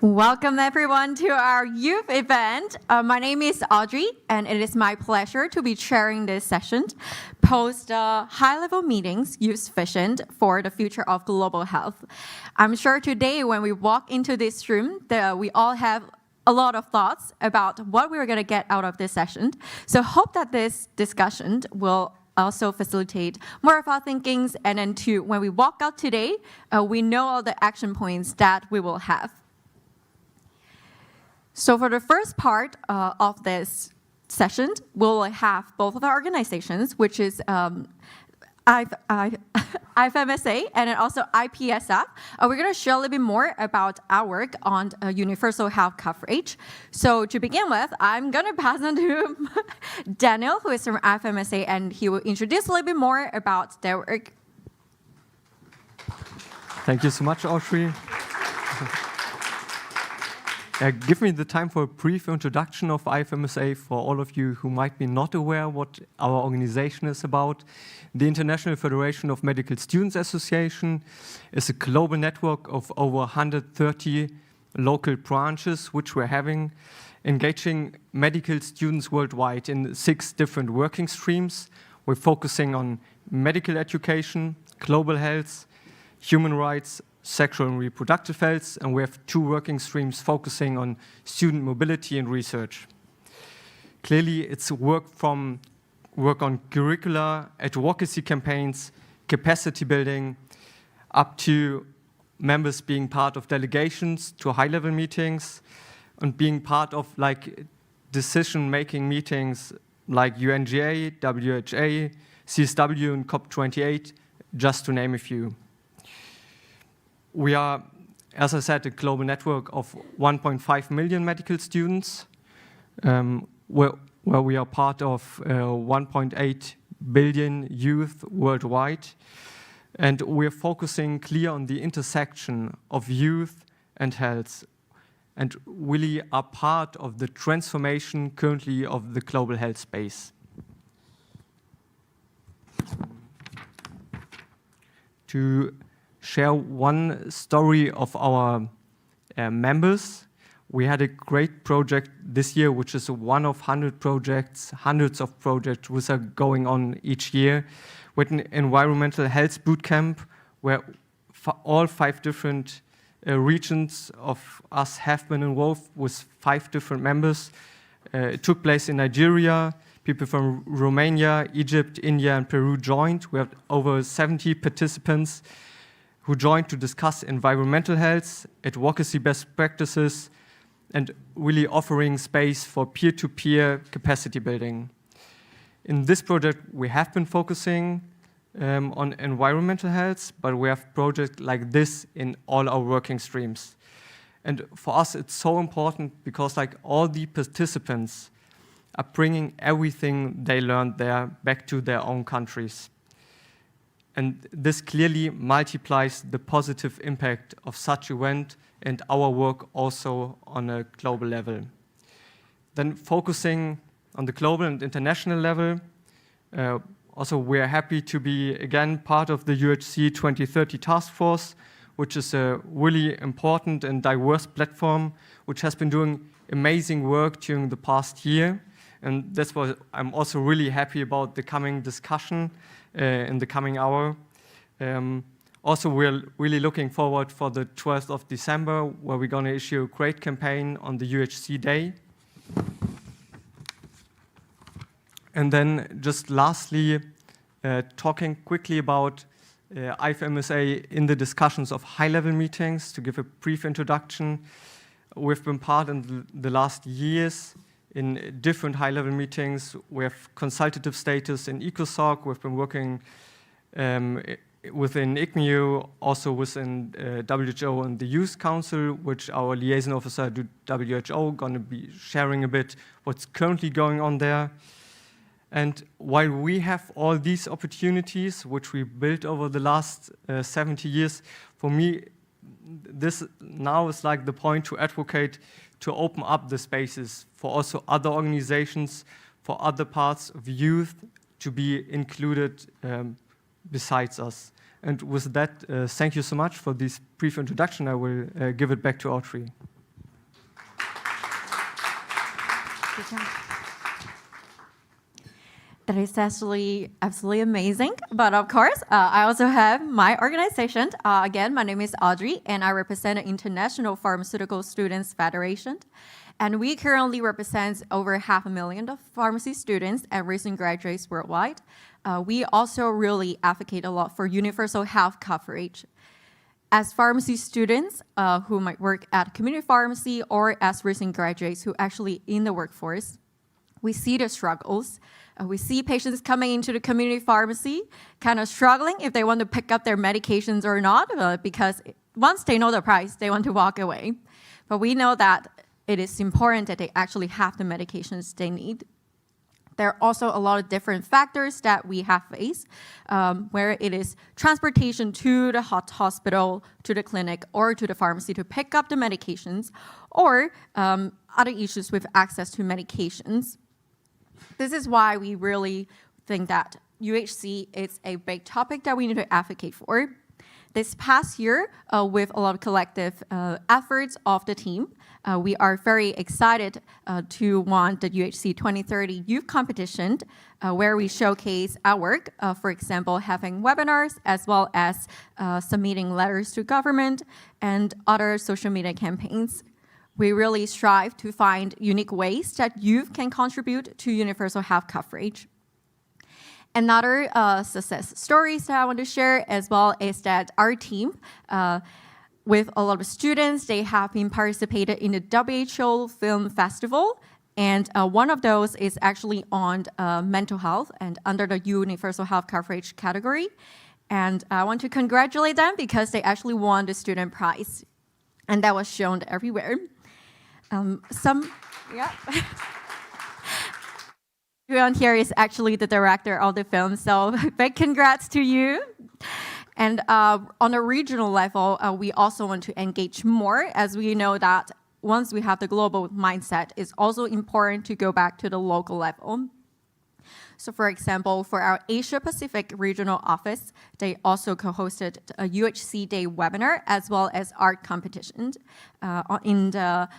Welcome everyone to our youth event. My name is Audrey, and it is my pleasure to be chairing this session, post high-level meetings use vision for the future of global health. I'm sure today when we walk into this room, we all have a lot of thoughts about what we're going to get out of this session. So hope that this discussion will also facilitate more of our thinkings, and then when we walk out today, we know all the action points that we will have. So for the first part of this session, we'll have both of our organizations, which is IFMSA and then also IPSF. We're going to share a little bit more about our work on universal health coverage. So to begin with, I'm going to pass on to Daniel, who is from IFMSA, and he will introduce a little bit more about their work. Thank you so much, Audrey. Give me the time for a brief introduction of IFMSA for all of you who might be not aware what our organization is about. The International Federation of Medical Students Association is a global network of over 130 local branches which we're having, engaging medical students worldwide in 6 different working streams. We're focusing on medical education, global health, human rights, sexual and reproductive health, and we have 2 working streams focusing on student mobility and research. Clearly, it's work on curricular, advocacy campaigns, capacity building, up to members being part of delegations to high-level meetings, and being part of decision-making meetings like UNGA, WHA, CSW, and COP28, just to name a few. We are, as I said, a global network of 1.5 million medical students, where we are part of 1.8 billion youth worldwide. And we're focusing clear on the intersection of youth and health, and really are part of the transformation currently of the global health space. To share one story of our members. We had a great project this year, which is one of hundreds of projects which are going on each year, with an environmental health bootcamp where all 5 different regions of us have been involved with 5 different members. It took place in Nigeria. People from Romania, Egypt, India, and Peru joined. We have over 70 participants who joined to discuss environmental health, advocacy best practices, and really offering space for peer-to-peer capacity building. In this project, we have been focusing on environmental health, but we have projects like this in all our working streams. And for us, it's so important because all the participants are bringing everything they learned there back to their own countries. And this clearly multiplies the positive impact of such event and our work also on a global level. Then focusing on the global and international level, also we're happy to be again part of the UHC 2030 task force, which is a really important and diverse platform, which has been doing amazing work during the past year. And that's why I'm also really happy about the coming discussion in the coming hour. Also, we're really looking forward for the 12th of December, where we're going to issue a great campaign on the UHC Day. And then just lastly, talking quickly about IFMSA in the discussions of high-level meetings. To give a brief introduction, we've been part in the last years in different high-level meetings. We have consultative status in ECOSOC. We've been working within ICMU, also within WHO and the Youth Council, which our liaison officer to WHO going to be sharing a bit what's currently going on there. And while we have all these opportunities, which we built over the last 70 years, for me, this now is the point to advocate to open up the spaces for also other organizations, for other parts of youth to be included besides us. And with that, thank you so much for this brief introduction. I will give it back to Audrey. Good job. That is actually absolutely amazing. But of course, I also have my organization. Again, my name is Audrey, and I represent the International Pharmaceutical Students Federation. And we currently represent over 500,000 of pharmacy students and recent graduates worldwide. We also really advocate a lot for universal health coverage. As pharmacy students who might work at community pharmacy or as recent graduates who actually in the workforce, we see the struggles. We see patients coming into the community pharmacy kind of struggling if they want to pick up their medications or not, because once they know the price, they want to walk away. But we know that it is important that they actually have the medications they need. There are also a lot of different factors that we have faced, where it is transportation to the hospital, to the clinic, or to the pharmacy to pick up the medications, or other issues with access to medications. This is why we really think that UHC is a big topic that we need to advocate for. This past year, with a lot of collective efforts of the team, we are very excited to want the UHC 2030 Youth Competition, where we showcase our work, for example, having webinars, as well as submitting letters to government and other social media campaigns. We really strive to find unique ways that youth can contribute to universal health coverage. Another success stories that I want to share as well is that our team, with a lot of students, they have been participated in the WHO Film Festival, and one of those is actually on mental health and under the universal health coverage category. And I want to congratulate them because they actually won the student prize, and that was shown everywhere. Everyone here is actually the director of the film, so big congrats to you. And on a regional level, we also want to engage more, as we know that once we have the global mindset, it's also important to go back to the local level. So for example, for our Asia Pacific regional office, they also co-hosted a UHC Day webinar as well as art competitions. In the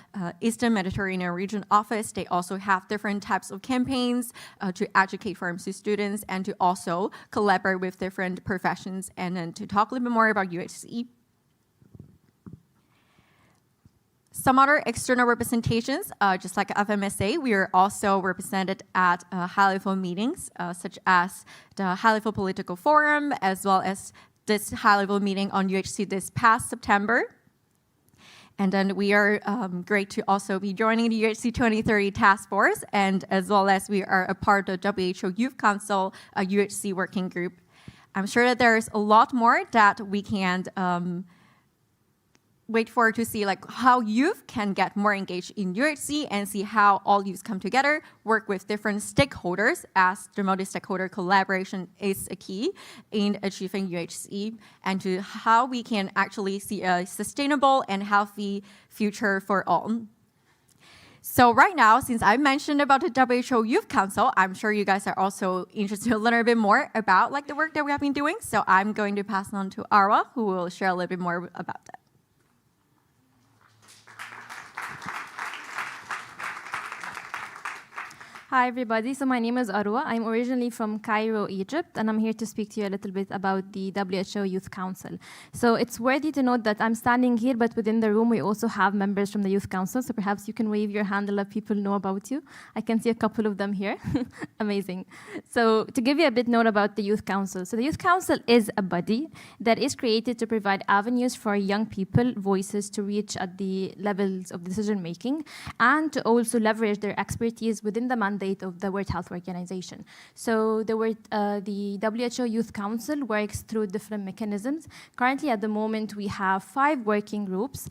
Eastern Mediterranean region office, they also have different types of campaigns to educate pharmacy students and to also collaborate with different professions and then to talk a little bit more about UHC. Some other external representations, just like IFMSA, we are also represented at high-level meetings, such as the high-level political forum, as well as this high-level meeting on UHC this past September. And then we are great to also be joining the UHC 2030 task force, and as well as we are a part of the WHO Youth Council UHC working group. I'm sure that there's a lot more that we can wait for to see like how youth can get more engaged in UHC and see how all youths come together, work with different stakeholders, as the multi-stakeholder collaboration is a key in achieving UHC, and to how we can actually see a sustainable and healthy future for all. So right now, since I mentioned about the WHO Youth Council, I'm sure you guys are also interested to learn a bit more about like the work that we have been doing. So I'm going to pass on to Arwa, who will share a little bit more about that. Hi, everybody. So my name is Arwa. I'm originally from Cairo, Egypt, and I'm here to speak to you a little bit about the WHO Youth Council. So it's worthy to note that I'm standing here, but within the room, we also have members from the Youth Council. So perhaps you can wave your hand and let people know about you. I can see a couple of them here. Amazing. So to give you a bit note about the Youth Council. So the Youth Council is a body that is created to provide avenues for young people, voices to reach at the levels of decision-making, and to also leverage their expertise within the mandate of the World Health Organization. So the WHO Youth Council works through different mechanisms. Currently, at the moment, we have 5 working groups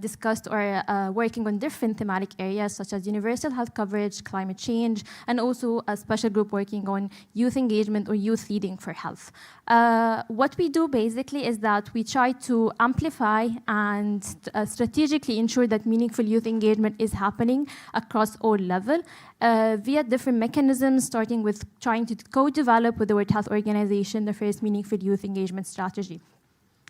discussed or working on different thematic areas such as universal health coverage, climate change, and also a special group working on youth engagement or youth leading for health. What we do basically is that we try to amplify and strategically ensure that meaningful youth engagement is happening across all levels via different mechanisms, starting with trying to co-develop with the World Health Organization the first meaningful youth engagement strategy.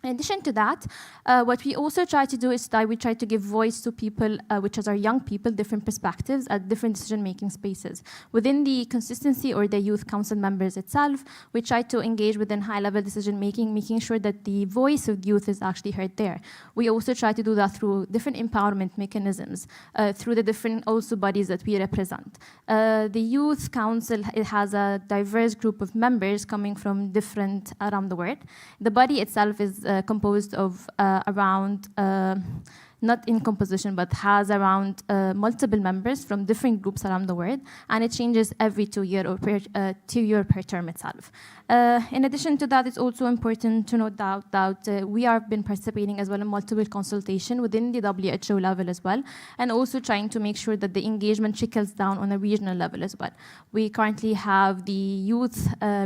In addition to that, what we also try to do is that we try to give voice to people, which are young people, different perspectives at different decision-making spaces. Within the consistency or the youth council members itself, we try to engage within high-level decision-making, making sure that the voice of youth is actually heard there. We also try to do that through different empowerment mechanisms, through the different also bodies that we represent. The youth council, it has a diverse group of members coming from different around the world. The body itself is composed of around, not in composition, but has around multiple members from different groups around the world, and it changes every 2 years or 2 years per term itself. In addition to that, it's also important to note that we have been participating as well in multiple consultation within the WHO level as well, and also trying to make sure that the engagement trickles down on a regional level as well. We currently have the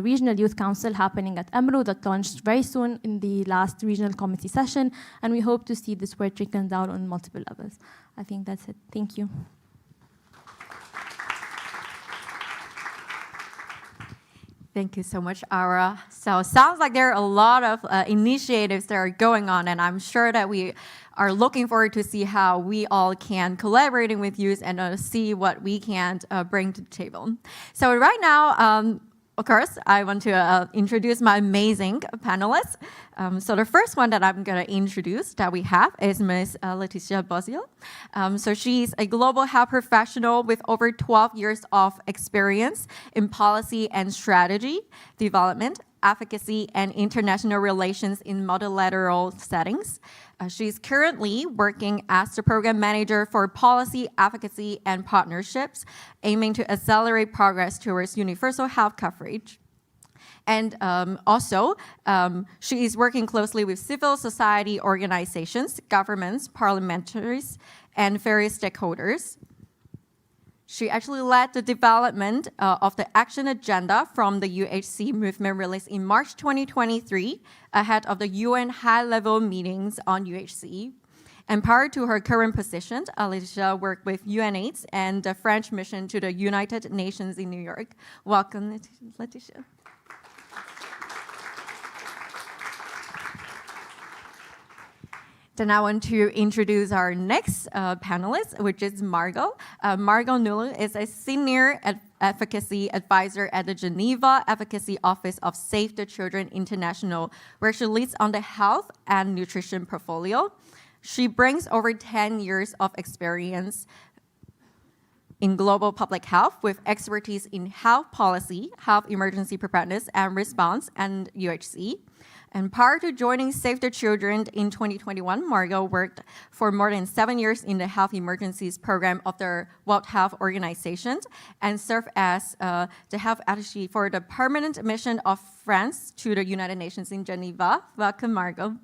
Regional Youth Council happening at EMRO that launched very soon in the last regional committee session, and we hope to see this work trickle down on multiple levels. I think that's it. Thank you. Thank you so much, Ara. So sounds like there are a lot of initiatives that are going on, and I'm sure that we are looking forward to see how we all can collaborating with youth and see what we can bring to the table. So right now, of course, I want to introduce my amazing panelists. So the first one that I'm going to introduce that we have is Ms. Leticia Bozio. So she's a global health professional with over 12 years of experience in policy and strategy development, advocacy, and international relations in multilateral settings. She's currently working as the program manager for policy, advocacy, and partnerships, aiming to accelerate progress towards universal health coverage. And also, she is working closely with civil society organizations, governments, parliamentaries, and various stakeholders. She actually led the development of the action agenda from the UHC movement released in March 2023 ahead of the UN high-level meetings on UHC. And prior to her current position, Leticia worked with UNAIDS and the French mission to the United Nations in New York. Welcome, Leticia. Then I want to introduce our next panelist, which is Margot. Margot Nulu is a senior advocacy advisor at the Geneva Advocacy Office of Save the Children International, where she leads on the health and nutrition portfolio. She brings over 10 years of experience in global public health with expertise in health policy, health emergency preparedness and response, and UHC. And prior to joining Save the Children in 2021, Margot worked for more than 7 years in the Health Emergencies Program of the World Health Organization and served as the health attaché for the permanent mission of France to the United Nations in Geneva. Welcome, Margot.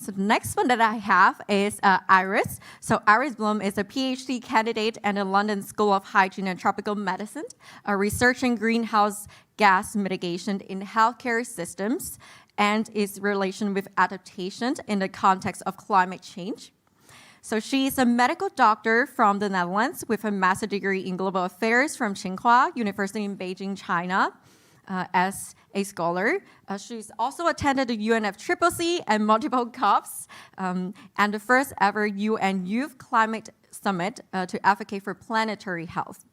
So the next one that I have is Iris. So Iris Blum is a PhD candidate at the London School of Hygiene and Tropical Medicine, researching greenhouse gas mitigation in healthcare systems and its relation with adaptation in the context of climate change. So she is a medical doctor from the Netherlands with a master's degree in global affairs from Tsinghua University in Beijing, China. As a scholar. She's also attended the UNFCCC and multiple COPs, and the first ever UN Youth Climate Summit to advocate for planetary health.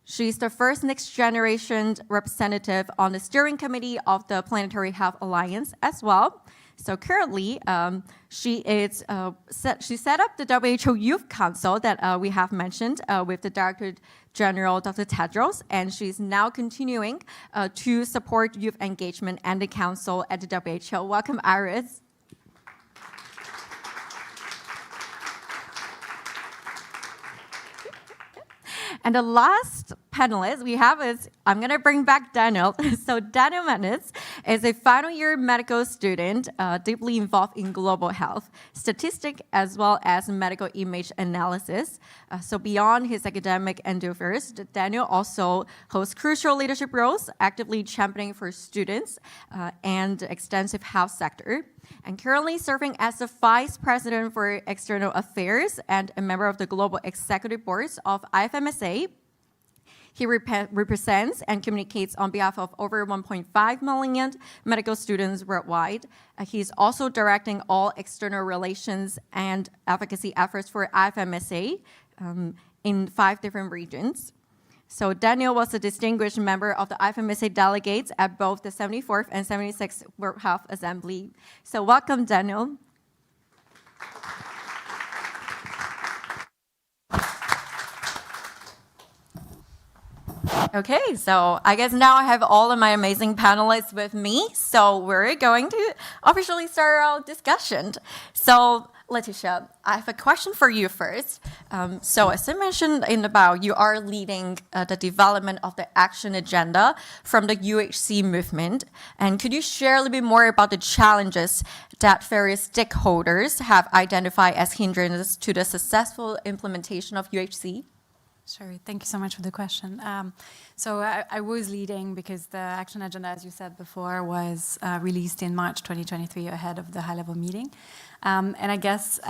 She's the first next generation representative on the steering committee of the Planetary Health Alliance as well. So currently, she set up the WHO Youth Council that we have mentioned with the Director General, Dr. Tedros, and she's now continuing to support youth engagement and the council at the WHO. Welcome, Iris. And the last panelist we have is, I'm going to bring back Daniel. So Daniel Manis is a final year medical student deeply involved in global health, statistics, as well as medical image analysis. So beyond his academic endeavors, Daniel also holds crucial leadership roles, actively championing for students and the extensive health sector, and currently serving as the Vice President for External Affairs and a member of the Global Executive Boards of IFMSA. He represents and communicates on behalf of over 1.5 million medical students worldwide. He's also directing all external relations and advocacy efforts for IFMSA in 5 different regions. So Daniel was a distinguished member of the IFMSA delegates at both the 74th and 76th World Health Assembly. So welcome, Daniel. Okay, so I guess now I have all of my amazing panelists with me, so we're going to officially start our discussion. So Letitia, I have a question for you first. So as I mentioned you are leading the development of the action agenda from the UHC movement. And could you share a little bit more about the challenges that various stakeholders have identified as hindrances to the successful implementation of UHC? Sure. Thank you so much for the question. So I was leading because the action agenda, as you said before, was released in March 2023 ahead of the high-level meeting. And I guess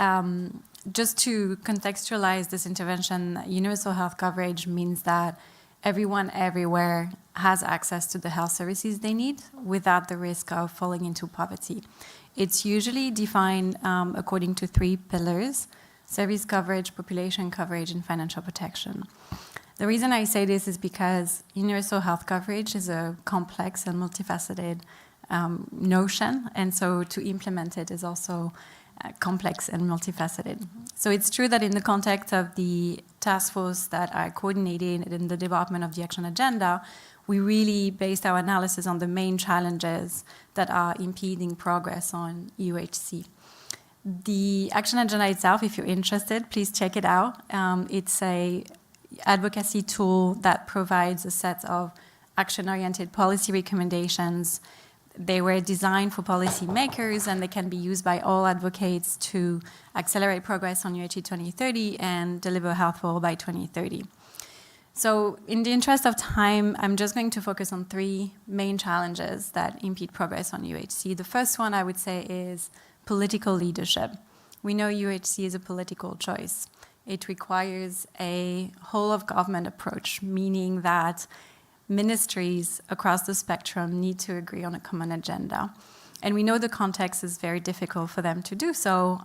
just to contextualize this intervention, universal health coverage means that everyone everywhere has access to the health services they need without the risk of falling into poverty. It's usually defined according to 3 pillars: service coverage, population coverage, and financial protection. The reason I say this is because universal health coverage is a complex and multifaceted notion, and so to implement it is also complex and multifaceted. So it's true that in the context of the task force that I coordinated in the development of the action agenda, we really based our analysis on the main challenges that are impeding progress on UHC. The action agenda itself, if you're interested, please check it out. It's a advocacy tool that provides a set of action-oriented policy recommendations. They were designed for policymakers, and they can be used by all advocates to accelerate progress on UHC 2030 and deliver health for all by 2030. So in the interest of time, I'm just going to focus on 3 main challenges that impede progress on UHC. The first one I would say is political leadership. We know UHC is a political choice. It requires a whole-of-government approach, meaning that ministries across the spectrum need to agree on a common agenda. And we know the context is very difficult for them to do so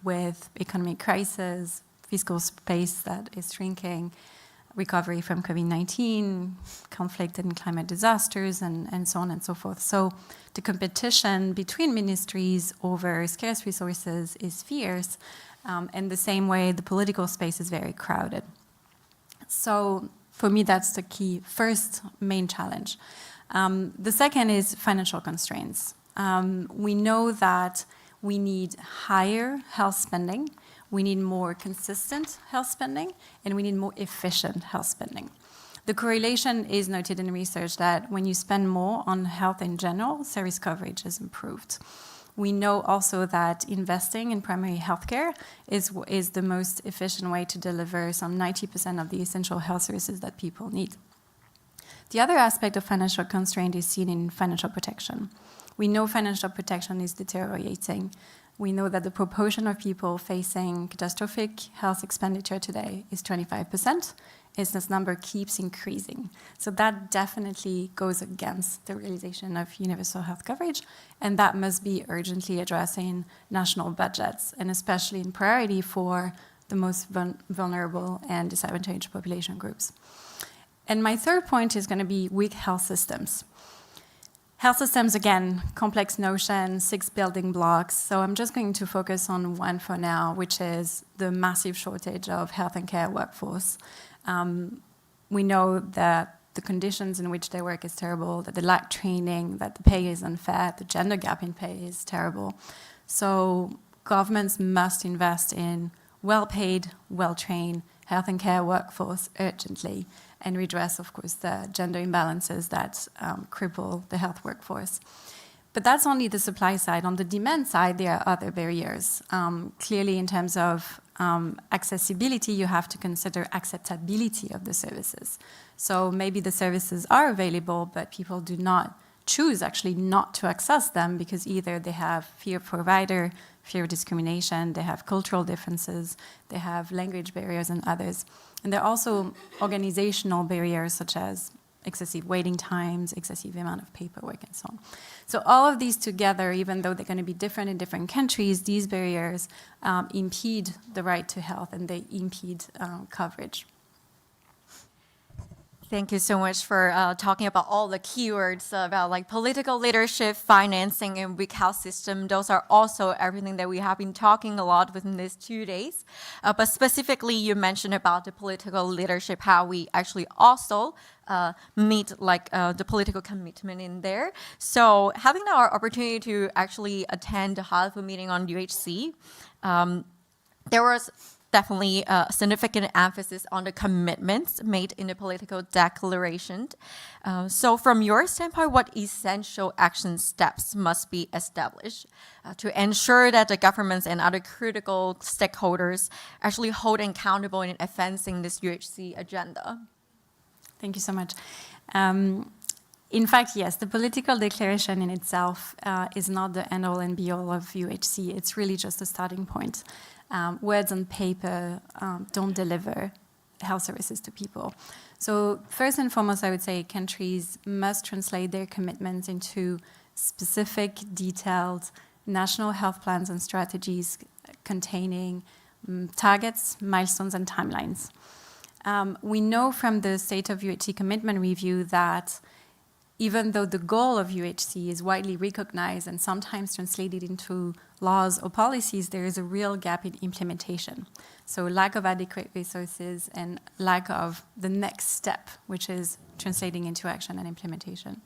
with economic crisis, fiscal space that is shrinking, recovery from COVID-19, conflict and climate disasters, and so on and so forth. So the competition between ministries over scarce resources is fierce, and the same way the political space is very crowded. So for me, that's the key first main challenge. The second is financial constraints. We know that we need higher health spending, we need more consistent health spending, and we need more efficient health spending. The correlation is noted in research that when you spend more on health in general, service coverage is improved. We know also that investing in primary healthcare is the most efficient way to deliver some 90% of the essential health services that people need. The other aspect of financial constraint is seen in financial protection. We know financial protection is deteriorating. We know that the proportion of people facing catastrophic health expenditure today is 25%, and this number keeps increasing. So that definitely goes against the realization of universal health coverage, and that must be urgently addressed in national budgets, and especially in priority for the most vulnerable and disadvantaged population groups. And my third point is going to be weak health systems. Health systems, again, complex notion, 6 building blocks. So I'm just going to focus on one for now, which is the massive shortage of health and care workforce. We know that the conditions in which they work is terrible, that they lack training, that the pay is unfair, the gender gap in pay is terrible. So governments must invest in well-paid, well-trained health and care workforce urgently, and redress, of course, the gender imbalances that cripple the health workforce. But that's only the supply side. On the demand side, there are other barriers. Clearly, in terms of accessibility, you have to consider acceptability of the services. So maybe the services are available, but people do not choose actually not to access them because either they have fear of provider, fear of discrimination, they have cultural differences, they have language barriers and others. And there are also organizational barriers such as excessive waiting times, excessive amount of paperwork, and so on. So all of these together, even though they're going to be different in different countries, these barriers impede the right to health, and they impede coverage. Thank you so much for talking about all the keywords about like political leadership, financing, and weak health system. Those are also everything that we have been talking a lot within these 2 days. But specifically, you mentioned about the political leadership, how we actually also meet like the political commitment in there. So having our opportunity to actually attend the high-level meeting on UHC, there was definitely a significant emphasis on the commitments made in the political declaration. So from your standpoint, what essential action steps must be established to ensure that the governments and other critical stakeholders actually hold accountable in advancing this UHC agenda? Thank you so much. In fact, yes, the political declaration in itself is not the end-all and be-all of UHC. It's really just a starting point. Words on paper don't deliver health services to people. So first and foremost, I would say countries must translate their commitments into specific, detailed national health plans and strategies containing targets, milestones, and timelines. We know from the State of UHC Commitment Review that even though the goal of UHC is widely recognized and sometimes translated into laws or policies, there is a real gap in implementation. So lack of adequate resources and lack of the next step, which is translating into action and implementation.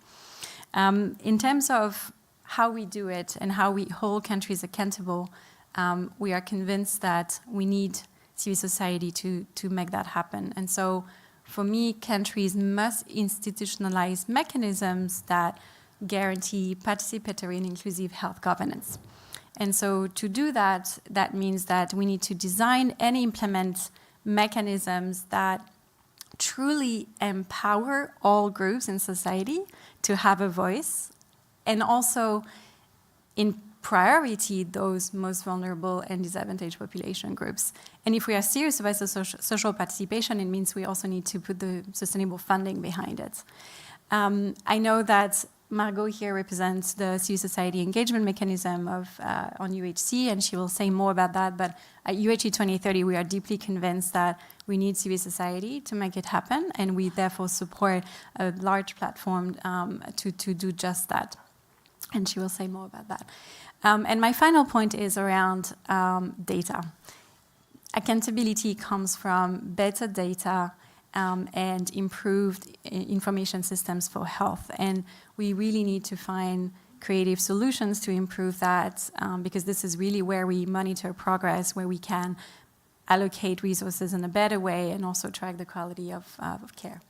In terms of how we do it and how we hold countries accountable, we are convinced that we need civil society to make that happen. And so for me, countries must institutionalize mechanisms that guarantee participatory and inclusive health governance. And so to do that, that means that we need to design and implement mechanisms that truly empower all groups in society to have a voice, and also in priority those most vulnerable and disadvantaged population groups. And if we are serious about the social participation, it means we also need to put the sustainable funding behind it. I know that Margot here represents the civil society engagement mechanism on UHC, and she will say more about that. But at UHC 2030, we are deeply convinced that we need civil society to make it happen, and we therefore support a large platform to do just that. And she will say more about that. And my final point is around data. Accountability comes from better data and improved information systems for health. And we really need to find creative solutions to improve that, because this is really where we monitor progress, where we can allocate resources in a better way and also track the quality of care.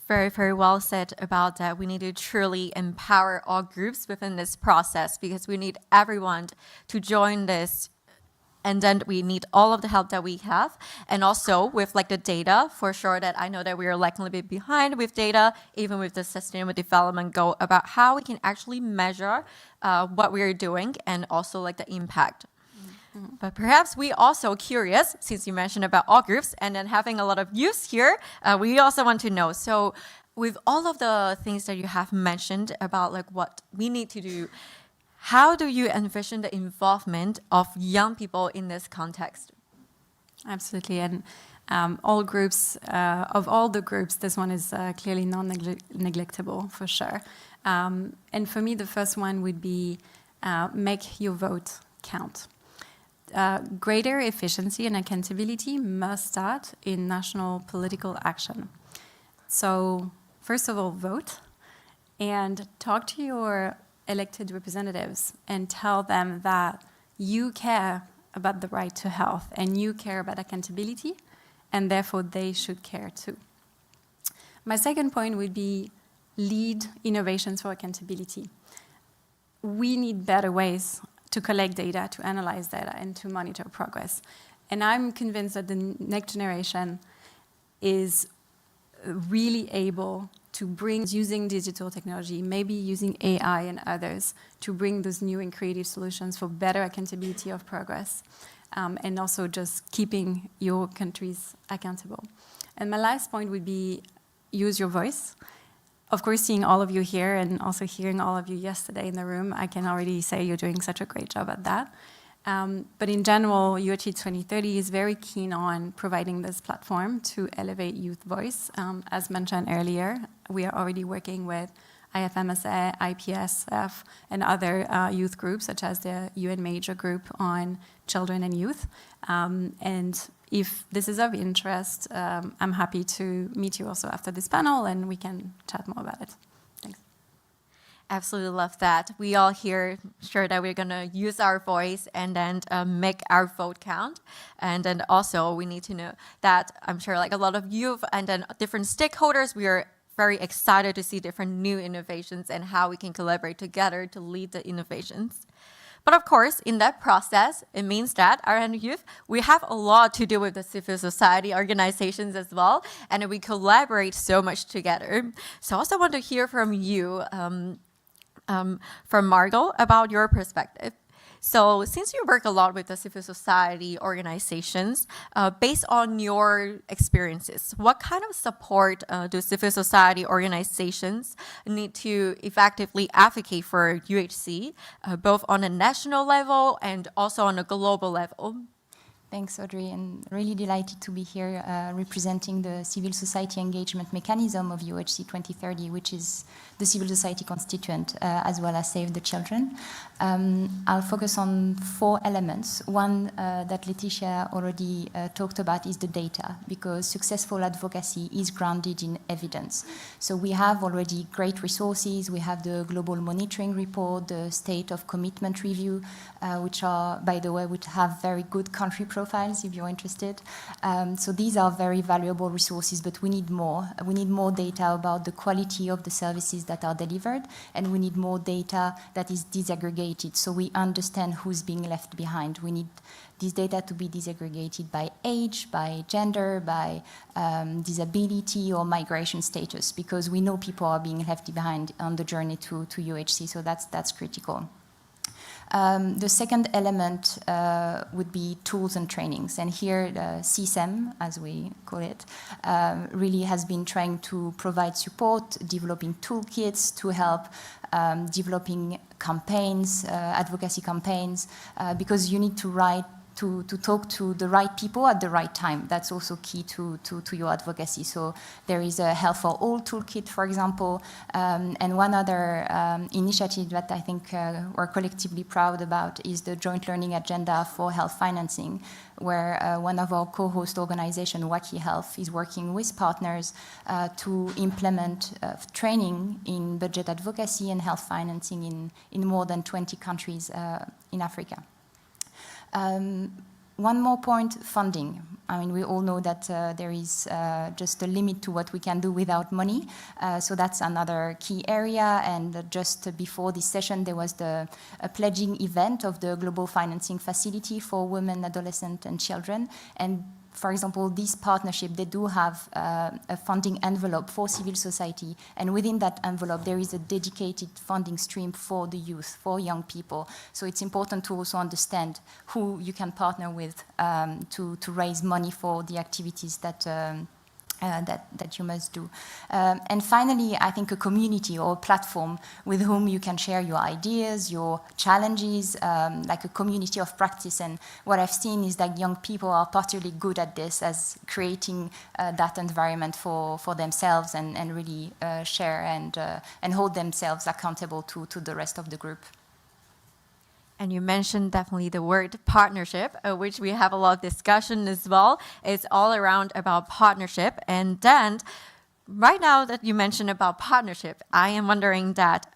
Very, very well said about that. We need to truly empower all groups within this process, because we need everyone to join this. And then we need all of the help that we have. And also with like the data, for sure that I know that we are lagging a little bit behind with data, even with the Sustainable Development Goal, about how we can actually measure what we are doing and also like the impact. But perhaps we also curious, since you mentioned about all groups and then having a lot of youth here, we also want to know. So with all of the things that you have mentioned about like what we need to do, how do you envision the involvement of young people in this context? Absolutely, and all groups, of all the groups, this one is clearly non-neglectable for sure. And for me, the first one would be make your vote count. Greater efficiency and accountability must start in national political action. So first of all, vote and talk to your elected representatives and tell them that you care about the right to health and you care about accountability, and therefore they should care too. My second point would be lead innovations for accountability. We need better ways to collect data, to analyze data, and to monitor progress. And I'm convinced that the next generation is really able to bring, using digital technology, maybe using AI and others, to bring those new and creative solutions for better accountability of progress. and also just keeping your countries accountable. And my last point would be use your voice. Of course, seeing all of you here and also hearing all of you yesterday in the room, I can already say you're doing such a great job at that. But in general, GHI 2030 is very keen on providing this platform to elevate youth voice. As mentioned earlier, we are already working with IFMSA, IPSF, and other youth groups, such as the UN Major Group on Children and Youth. And if this is of interest, I'm happy to meet you also after this panel, and we can chat more about it. Thanks. Absolutely love that. We all here sure that we're going to use our voice and then make our vote count. And then also we need to know that I'm sure like a lot of youth and then different stakeholders, we are very excited to see different new innovations and how we can collaborate together to lead the innovations. But of course, in that process, it means that our youth, we have a lot to do with the civil society organizations as well, and we collaborate so much together. So I also want to hear from you, from Margot, about your perspective. So since you work a lot with the civil society organizations, based on your experiences, what kind of support do civil society organizations need to effectively advocate for UHC, both on a national level and also on a global level? Thanks, Audrey, and really delighted to be here representing the civil society engagement mechanism of UHC 2030, which is the civil society constituent, as well as Save the Children. I'll focus on 4 elements. One that Laetitia already talked about is the data, because successful advocacy is grounded in evidence. So we have already great resources. We have the Global Monitoring Report, the State of Commitment Review, which are, by the way, which have very good country profiles if you're interested. So these are very valuable resources, but we need more. We need more data about the quality of the services that are delivered, and we need more data that is disaggregated so we understand who's being left behind. We need this data to be disaggregated by age, by gender, by disability or migration status, because we know people are being left behind on the journey to UHC, so that's critical. The second element would be tools and trainings. And here, the CSEM, as we call it, really has been trying to provide support, developing toolkits to help developing campaigns, advocacy campaigns, because you need to talk to the right people at the right time. That's also key to your advocacy. So there is a Health for All toolkit, for example, and one other initiative that I think we're collectively proud about is the Joint Learning Agenda for Health Financing, where one of our co-host organizations, Waki Health, is working with partners to implement training in budget advocacy and health financing in more than 20 countries in Africa. One more point, funding. I mean, we all know that there is just a limit to what we can do without money. So that's another key area. And just before this session, there was a pledging event of the Global Financing Facility for Women, Adolescents, and Children. And for example, this partnership, they do have a funding envelope for civil society. And within that envelope, there is a dedicated funding stream for the youth, for young people. So it's important to also understand who you can partner with to raise money for the activities that you must do. And finally, I think a community or a platform with whom you can share your ideas, your challenges, like a community of practice. And what I've seen is that young people are particularly good at this, as creating that environment for themselves and really share and hold themselves accountable to the rest of the group. And you mentioned definitely the word partnership, which we have a lot of discussion as well. It's all around about partnership. And then right now that you mentioned about partnership, I am wondering that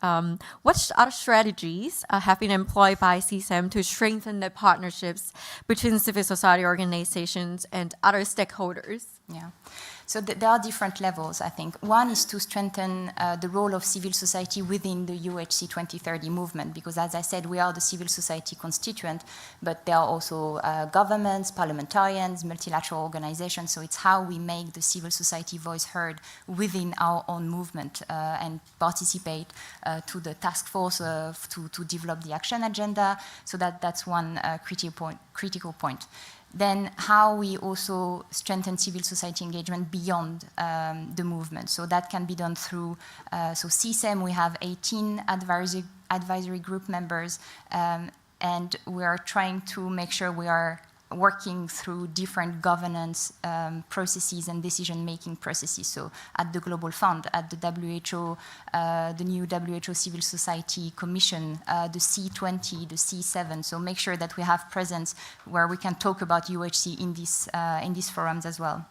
what other strategies have been employed by CSEM to strengthen the partnerships between civil society organizations and other stakeholders? Yeah. So there are different levels, I think. One is to strengthen the role of civil society within the UHC 2030 movement, because as I said, we are the civil society constituent, but there are also governments, parliamentarians, multilateral organizations, so it's how we make the civil society voice heard within our own movement and participate to the task force to develop the action agenda. So that's one critical point. Then how we also strengthen civil society engagement beyond the movement. So that can be done through, so CSEM, we have 18 advisory group members, and we are trying to make sure we are working through different governance processes and decision-making processes. So at the Global Fund, at the WHO, the new WHO Civil Society Commission, the C20, the C7. So make sure that we have presence where we can talk about UHC in these forums as well.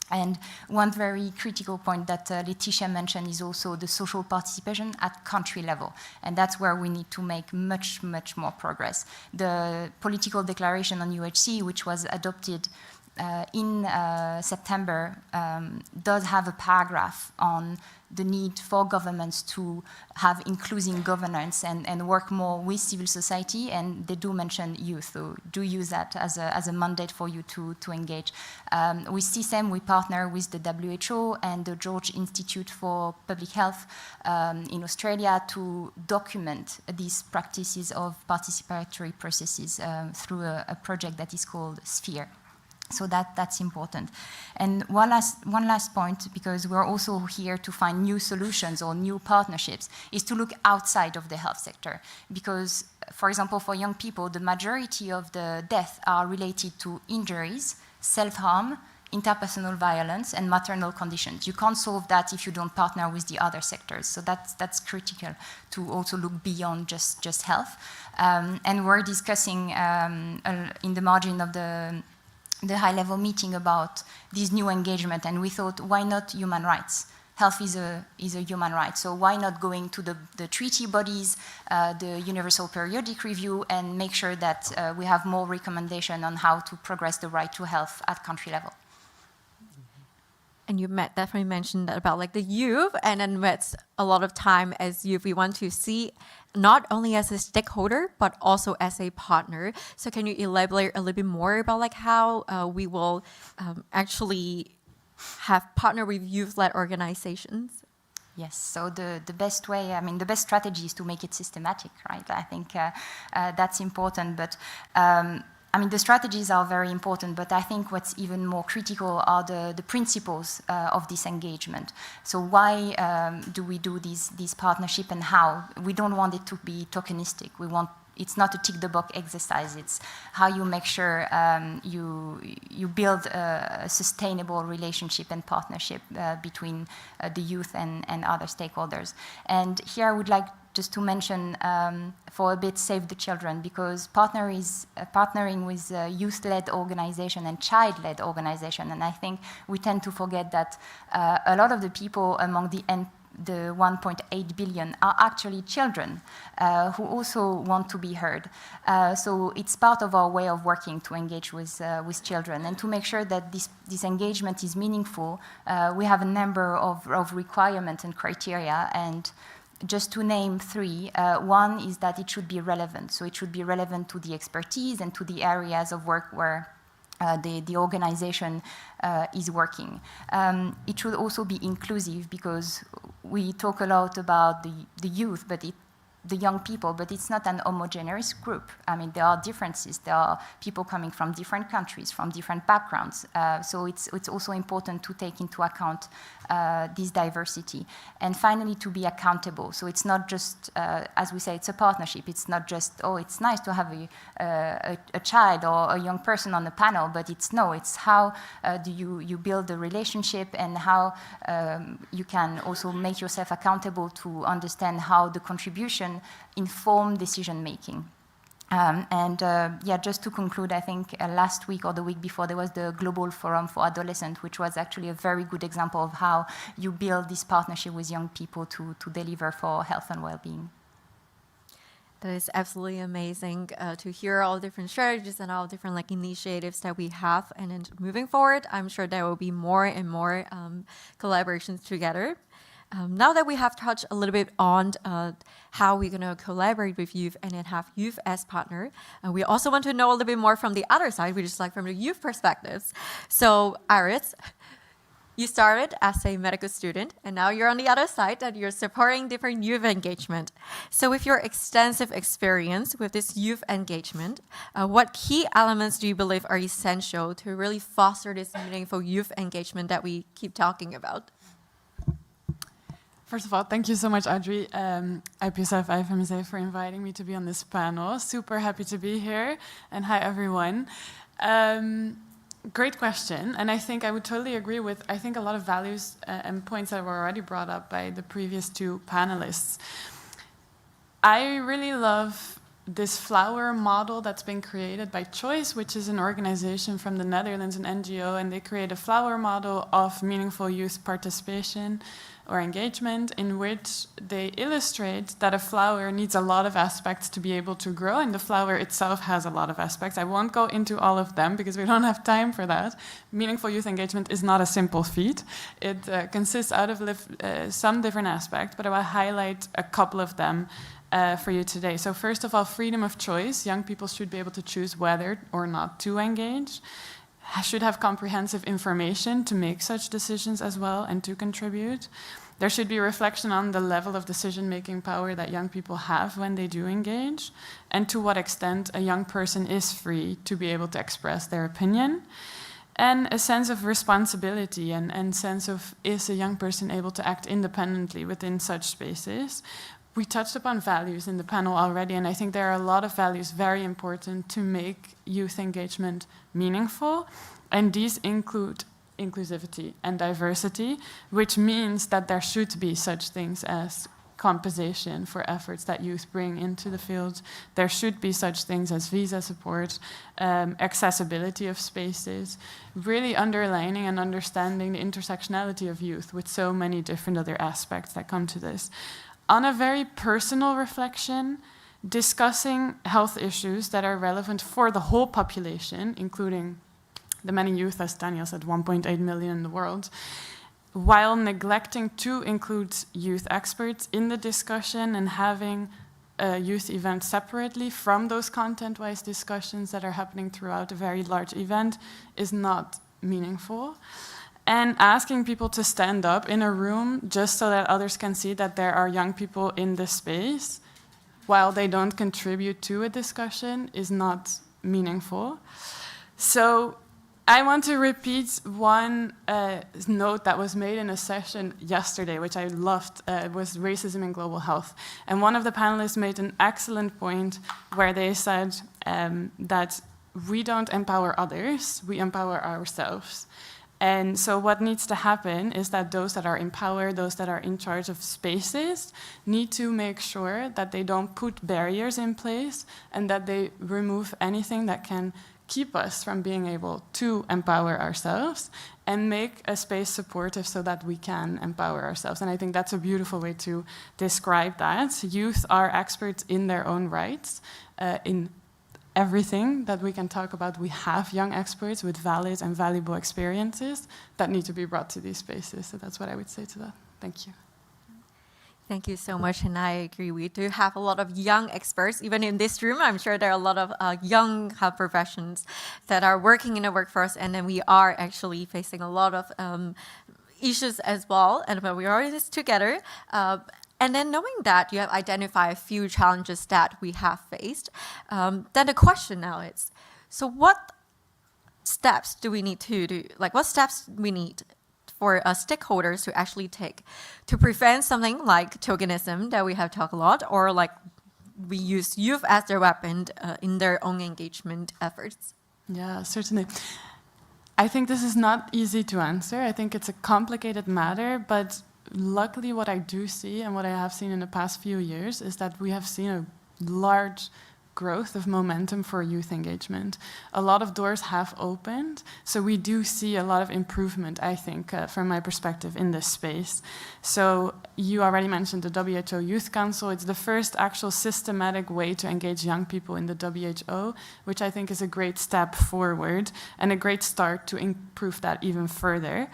And one very critical point that Laetitia mentioned is also the social participation at country level. And that's where we need to make much, much more progress. The political declaration on UHC, which was adopted in September, does have a paragraph on the need for governments to have inclusive governance and work more with civil society, and they do mention youth, so do use that as a mandate for you to engage. With CSEM, we partner with the WHO and the George Institute for Public Health in Australia to document these practices of participatory processes through a project that is called Sphere. So that's important. And one last point, because we're also here to find new solutions or new partnerships, is to look outside of the health sector. Because, for example, for young people, the majority of the deaths are related to injuries, self-harm, interpersonal violence, and maternal conditions. You can't solve that if you don't partner with the other sectors. So that's critical to also look beyond just health. And we're discussing in the margin of the high-level meeting about this new engagement, and we thought, why not human rights? Health is a human right, so why not going to the treaty bodies, the Universal Periodic Review, and make sure that we have more recommendation on how to progress the right to health at country level. And you definitely mentioned that about like the youth, and then with a lot of time as youth, we want to see not only as a stakeholder, but also as a partner. So can you elaborate a little bit more about like how we will actually have partner with youth-led organizations? Yes, so the best way, I mean, the best strategy is to make it systematic, right? I think that's important, but I mean, the strategies are very important, but I think what's even more critical are the principles of this engagement. So why do we do this partnership, and how? We don't want it to be tokenistic. We want it's not a tick-the-box exercise. It's how you make sure you build a sustainable relationship and partnership between the youth and other stakeholders. And here I would like just to mention for a bit Save the Children, because partnering with youth-led organization and child-led organization, and I think we tend to forget that a lot of the people among the 1.8 billion are actually children who also want to be heard. So it's part of our way of working to engage with children, and to make sure that this engagement is meaningful. We have a number of requirements and criteria, and just to name three, one is that it should be relevant. So it should be relevant to the expertise and to the areas of work where the organization is working. It should also be inclusive, because we talk a lot about the youth, but the young people, but it's not an homogeneous group. I mean, there are differences. There are people coming from different countries, from different backgrounds. So it's also important to take into account this diversity. And finally, to be accountable. So it's not just, as we say, it's a partnership. It's not just, oh, it's nice to have a child or a young person on the panel, but it's how do you build a relationship, and how you can also make yourself accountable to understand how the contribution inform decision-making. Just to conclude, I think last week or the week before, there was the Global Forum for Adolescents, which was actually a very good example of how you build this partnership with young people to deliver for health and well-being. That is absolutely amazing to hear all different strategies and all different like initiatives that we have. And then moving forward, I'm sure there will be more and more collaborations together. Now that we have touched a little bit on how we're going to collaborate with youth and then have youth as partner, we also want to know a little bit more from the other side, which is like from the youth perspectives. So Iris, you started as a medical student, and now you're on the other side that you're supporting different youth engagement. So with your extensive experience with this youth engagement, what key elements do you believe are essential to really foster this meaningful youth engagement that we keep talking about? First of all, thank you so much, Audrey, IPSF, IFMSA, for inviting me to be on this panel. Super happy to be here, and hi, everyone. Great question, and I think I would totally agree with, I think, a lot of values and points that were already brought up by the previous two panelists. I really love this flower model that's been created by Choice, which is an organization from the Netherlands, an NGO, and they create a flower model of meaningful youth participation or engagement, in which they illustrate that a flower needs a lot of aspects to be able to grow, and the flower itself has a lot of aspects. I won't go into all of them because we don't have time for that. Meaningful youth engagement is not a simple feat. It consists out of some different aspects, but I will highlight a couple of them for you today. So first of all, freedom of choice. Young people should be able to choose whether or not to engage, should have comprehensive information to make such decisions as well and to contribute. There should be reflection on the level of decision-making power that young people have when they do engage, and to what extent a young person is free to be able to express their opinion. And a sense of responsibility and sense of, is a young person able to act independently within such spaces? We touched upon values in the panel already, and I think there are a lot of values very important to make youth engagement meaningful, and these include inclusivity and diversity, which means that there should be such things as compensation for efforts that youth bring into the field. There should be such things as visa support, accessibility of spaces, really underlining and understanding the intersectionality of youth with so many different other aspects that come to this. On a very personal reflection, discussing health issues that are relevant for the whole population, including the many youth, as Daniel said, 1.8 million in the world, while neglecting to include youth experts in the discussion and having a youth event separately from those content-wise discussions that are happening throughout a very large event is not meaningful. And asking people to stand up in a room just so that others can see that there are young people in this space while they don't contribute to a discussion is not meaningful. So I want to repeat one note that was made in a session yesterday, which I loved, was racism in global health. And one of the panelists made an excellent point where they said that we don't empower others, we empower ourselves. And so what needs to happen is that those that are in power, those that are in charge of spaces, need to make sure that they don't put barriers in place and that they remove anything that can keep us from being able to empower ourselves and make a space supportive so that we can empower ourselves. And I think that's a beautiful way to describe that. Youth are experts in their own rights, in everything that we can talk about. We have young experts with valid and valuable experiences that need to be brought to these spaces. So that's what I would say to that. Thank you. Thank you so much, and I agree. We do have a lot of young experts, even in this room. I'm sure there are a lot of young health professions that are working in the workforce, and then we are actually facing a lot of issues as well, and but we are in this together. And then knowing that you have identified a few challenges that we have faced, then the question now is, so what steps do we need to do? Like, what steps we need for stakeholders to actually take to prevent something like tokenism that we have talked a lot, or like we use youth as their weapon in their own engagement efforts? Yeah, certainly. I think this is not easy to answer. I think it's a complicated matter, but luckily what I do see and what I have seen in the past few years is that we have seen a large growth, of momentum for youth engagement. A lot of doors have opened, so we do see a lot of improvement, I think, from my perspective in this space. So you already mentioned the WHO Youth Council. It's the first actual systematic way to engage young people in the WHO, which I think is a great step forward and a great start to improve that even further.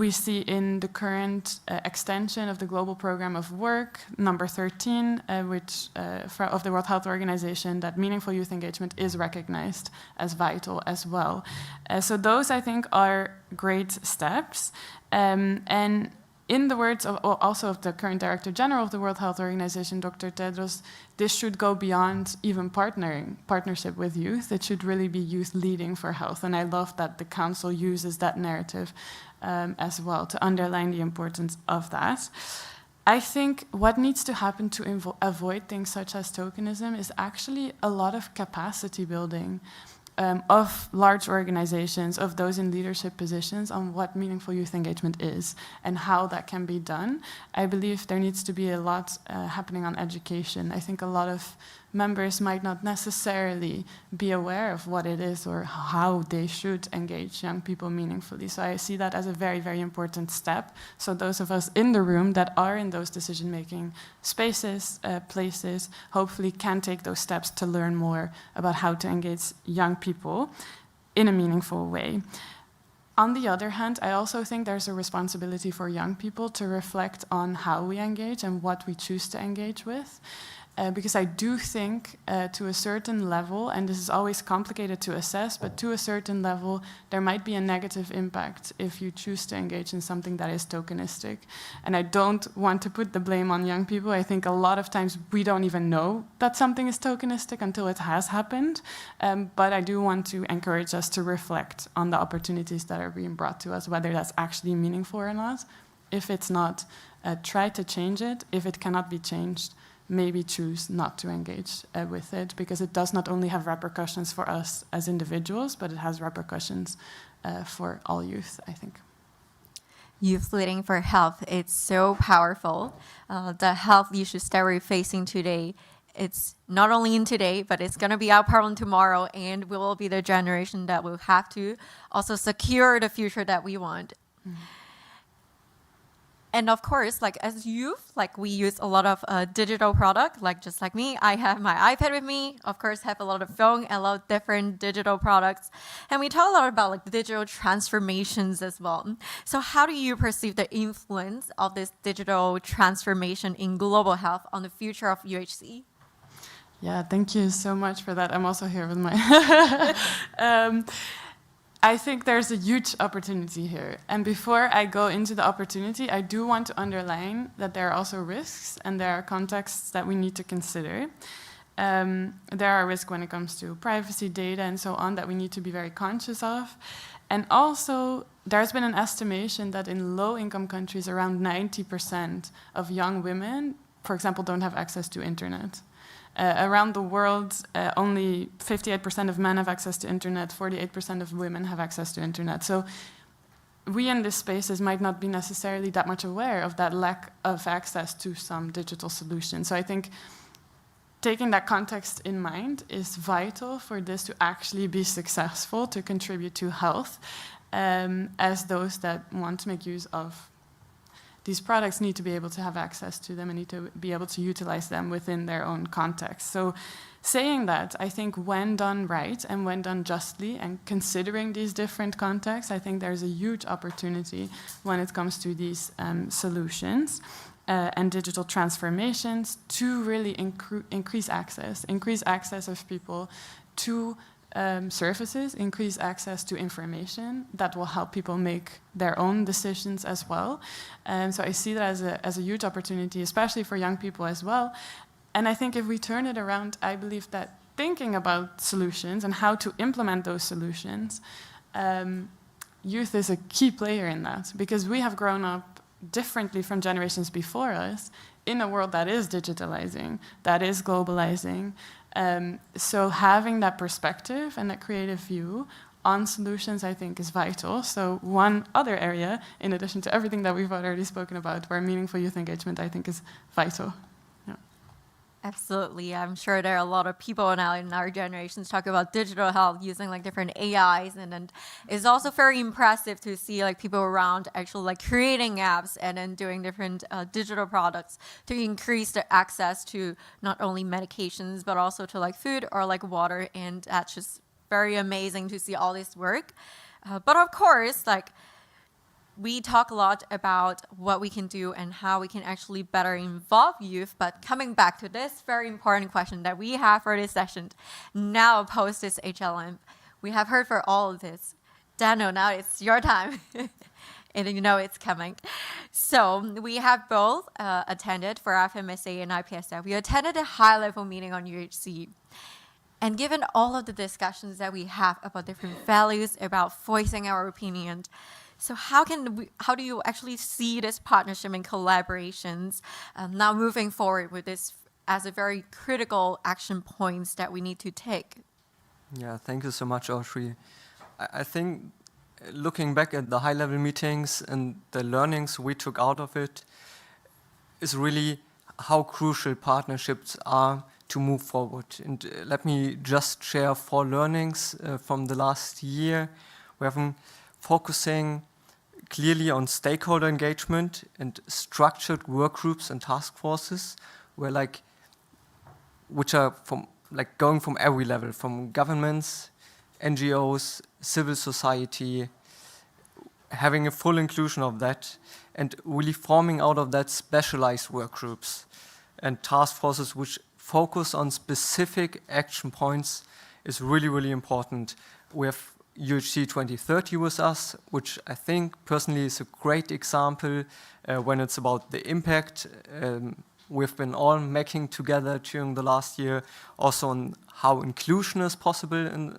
We see in the current extension of the Global Program of Work, number 13, of the World Health Organization, that meaningful youth engagement is recognized as vital as well. So those, I think, are great steps. And in the words also of the current Director General of the World Health Organization, Dr. Tedros, this should go beyond even partnership with youth. It should really be youth leading for health. And I love that the Council uses that narrative as well to underline the importance of that. I think what needs to happen to avoid things such as tokenism is actually a lot of capacity building of large organizations, of those in leadership positions, on what meaningful youth engagement is and how that can be done. I believe there needs to be a lot happening on education. I think a lot of members might not necessarily be aware of what it is or how they should engage young people meaningfully. So I see that as a very, very important step. So those of us in the room that are in those decision-making spaces, places, hopefully can take those steps to learn more about how to engage young people in a meaningful way. On the other hand, I also think there's a responsibility for young people to reflect on how we engage and what we choose to engage with. Because I do think to a certain level, and this is always complicated to assess, but to a certain level, there might be a negative impact if you choose to engage in something that is tokenistic. And I don't want to put the blame on young people. I think a lot of times we don't even know that something is tokenistic until it has happened. But I do want to encourage us to reflect on the opportunities that are being brought to us, whether that's actually meaningful or not. If it's not, try to change it. If it cannot be changed, maybe choose not to engage with it, because it does not only have repercussions for us as individuals, but it has repercussions for all youth, I think. Youth leading for health, it's so powerful. The health issues that we're facing today, it's not only in today, but it's going to be our problem tomorrow, and we will be the generation that will have to also secure the future that we want. Mm-hmm. And of course, like as youth, like we use a lot of digital product, like just like me, I have my iPad with me, of course, have a lot of phone and a lot of different digital products. And we talk a lot about like digital transformations as well. So how do you perceive the influence of this digital transformation in global health on the future of UHC? Yeah, thank you so much for that. I'm also here with my... I think there's a huge opportunity here. And before I go into the opportunity, I do want to underline that there are also risks and there are contexts that we need to consider. There are risks when it comes to privacy, data, and so on that we need to be very conscious of. And also, there's been an estimation that in low-income countries, around 90% of young women, for example, don't have access to internet. Around the world, only 58% of men have access to internet, 48% of women have access to internet. So we in these spaces might not be necessarily that much aware of that lack of access to some digital solution. So I think taking that context in mind is vital for this to actually be successful, to contribute to health, as those that want to make use of these products need to be able to have access to them and need to be able to utilize them within their own context. So saying that, I think when done right and when done justly and considering these different contexts, I think there's a huge opportunity when it comes to these solutions and digital transformations to really increase access of people to services, increase access to information that will help people make their own decisions as well. So I see that as a huge opportunity, especially for young people as well. And I think if we turn it around, I believe that thinking about solutions and how to implement those solutions, youth is a key player in that, because we have grown up differently from generations before us in a world that is digitalizing, that is globalizing. So having that perspective and that creative view on solutions, I think, is vital. So one other area, in addition to everything that we've already spoken about, where meaningful youth engagement, I think, is vital. Yeah. Absolutely. I'm sure there are a lot of people now in our generations talking about digital health using like different AIs, and then it's also very impressive to see like people around actually like creating apps and then doing different digital products to increase the access to not only medications but also to like food or like water, and that's just very amazing to see all this work. But of course, like, we talk a lot about what we can do and how we can actually better involve youth, but coming back to this very important question that we have for this session, now post this HLM, we have heard for all of this. Daniel, now it's your time, and you know it's coming. So we have both attended for IFMSA and IPSF. We attended a high-level meeting on UHC. And given all of the discussions that we have about different values, about voicing our opinion, so how do you actually see this partnership and collaborations now moving forward with this as a very critical action points that we need to take? Yeah, thank you so much, Audrey. I think looking back at the high-level meetings and the learnings we took out of it is really how crucial partnerships are to move forward. And let me just share 4 learnings from the last year. We have been focusing clearly on stakeholder engagement and structured work groups and task forces, which are going from every level, from governments, NGOs, civil society, having a full inclusion of that, and really forming out of that specialized work groups and task forces which focus on specific action points is really, really important. We have UHC 2030 with us, which I think personally is a great example when it's about the impact we've been all making together during the last year, also on how inclusion is possible in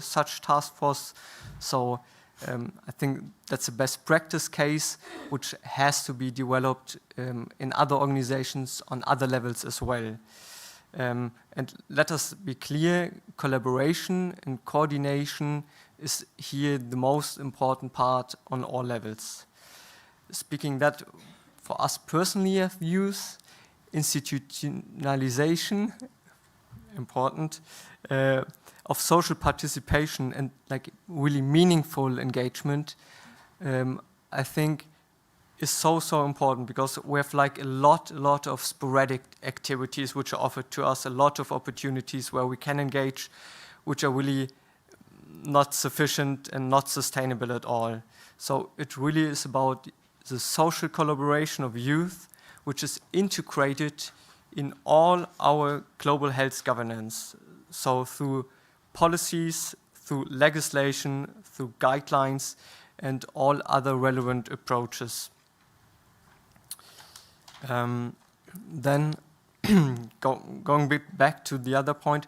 such task force. So I think that's a best practice case which has to be developed in other organizations on other levels as well. And let us be clear, collaboration and coordination is here the most important part on all levels. Speaking that, for us personally as youth, institutionalization, important, of social participation and like really meaningful engagement, I think is so important, because we have like a lot of sporadic activities which are offered to us, a lot of opportunities where we can engage, which are really not sufficient and not sustainable at all. So it really is about the social collaboration of youth, which is integrated in all our global health governance. So through policies, through legislation, through guidelines, and all other relevant approaches. Then going a bit back to the other point,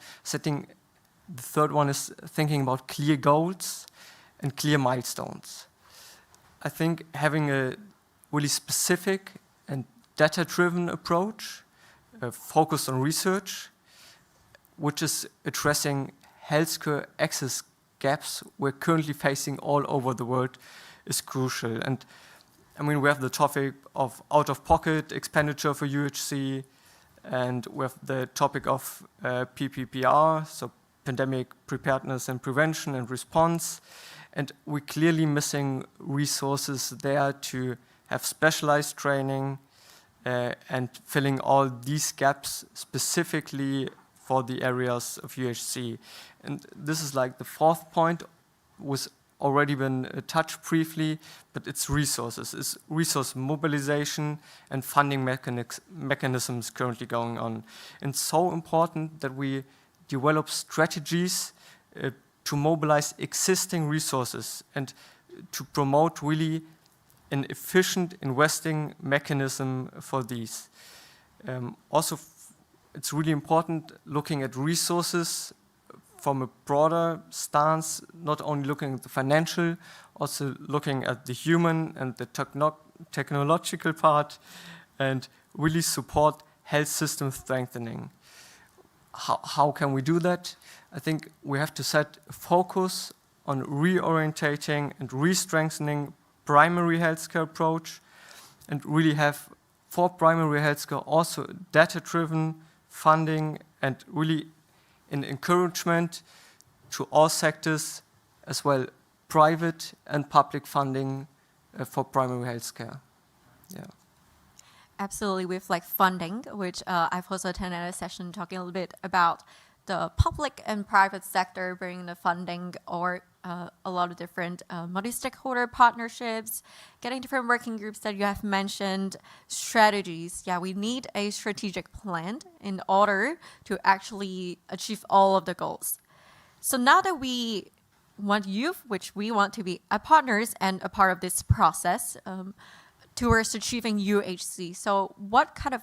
the third one is thinking about clear goals and clear milestones. I think having a really specific and data-driven approach, focused on research, which is addressing healthcare access gaps we're currently facing all over the world, is crucial. And I mean, we have the topic of out-of-pocket expenditure for UHC, and we have the topic of PPPR, so pandemic preparedness and prevention and response. And we're clearly missing resources there to have specialized training and filling all these gaps specifically for the areas of UHC. And this is like the 4th point, was already been touched briefly, but it's resources. It's resource mobilization and funding mechanisms currently going on. And so important that we develop strategies to mobilize existing resources and to promote really an efficient investing mechanism for these. Also, it's really important looking at resources from a broader stance, not only looking at the financial, also looking at the human and the technological part, and really support health system strengthening. How can we do that? I think we have to set a focus on reorientating and re-strengthening primary healthcare approach, and really have for primary healthcare also data-driven, funding, and really an encouragement to all sectors, as well private and public funding for primary health care. Yeah. Absolutely, with like funding, which I've also attended a session talking a little bit about the public and private sector bringing the funding, or a lot of different multi-stakeholder partnerships, getting different working groups that you have mentioned, strategies. Yeah, we need a strategic plan in order to actually achieve all of the goals. So now that we want youth, which we want to be partners and a part of this process, towards achieving UHC. So what kind of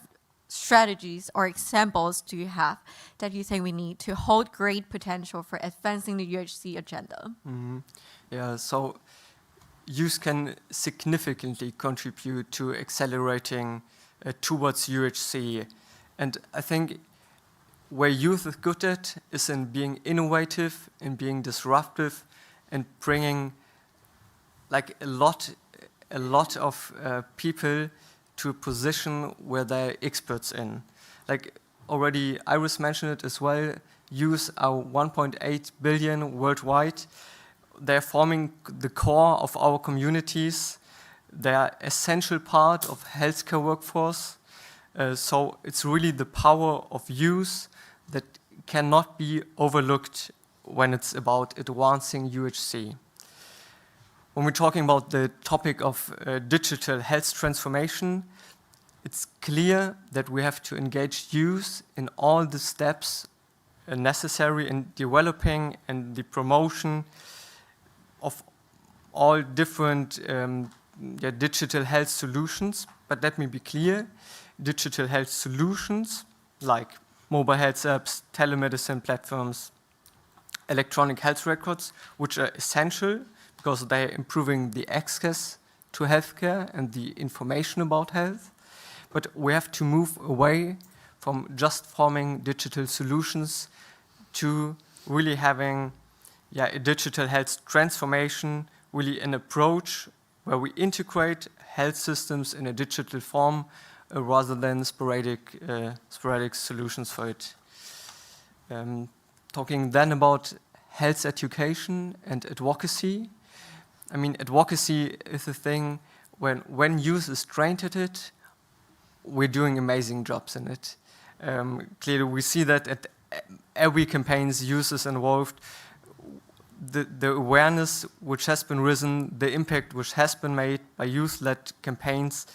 strategies or examples do you have that you think we need to hold great potential for advancing the UHC agenda? Yeah, so youth can significantly contribute to accelerating towards UHC. And I think where youth is good at is in being innovative, in being disruptive, and bringing like a lot of people to a position where they're experts in. Like already Iris mentioned it as well, youth are 1.8 billion worldwide. They're forming the core of our communities. They're an essential part of healthcare workforce. So it's really the power of youth that cannot be overlooked when it's about advancing UHC. When we're talking about the topic of digital health transformation, it's clear that we have to engage youth in all the steps necessary in developing and the promotion of all different digital health solutions. But let me be clear, digital health solutions like mobile health apps, telemedicine platforms, electronic health records, which are essential because they are improving the access to healthcare and the information about health. But we have to move away from just forming digital solutions to really having a digital health transformation, really an approach where we integrate health systems in a digital form rather than sporadic solutions for it. Talking then about health education and advocacy. I mean, advocacy is a thing when youth is trained at it, we're doing amazing jobs in it. Clearly, we see that at every campaigns youth is involved. The awareness which has been risen, the impact which has been made by youth-led campaigns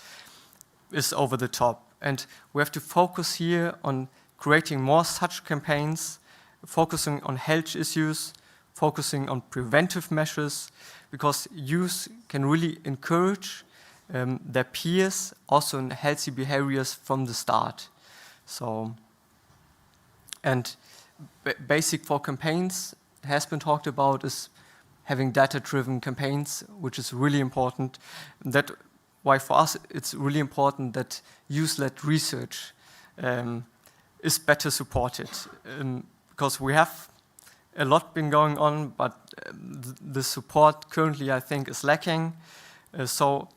is over the top. And we have to focus here on creating more such campaigns, focusing on health issues, focusing on preventive measures, because youth can really encourage their peers also in healthy behaviors from the start. So, and basic for campaigns has been talked about is having data-driven campaigns, which is really important. That why for us it's really important that youth-led research is better supported, because we have a lot been going on, but the support currently I think is lacking. So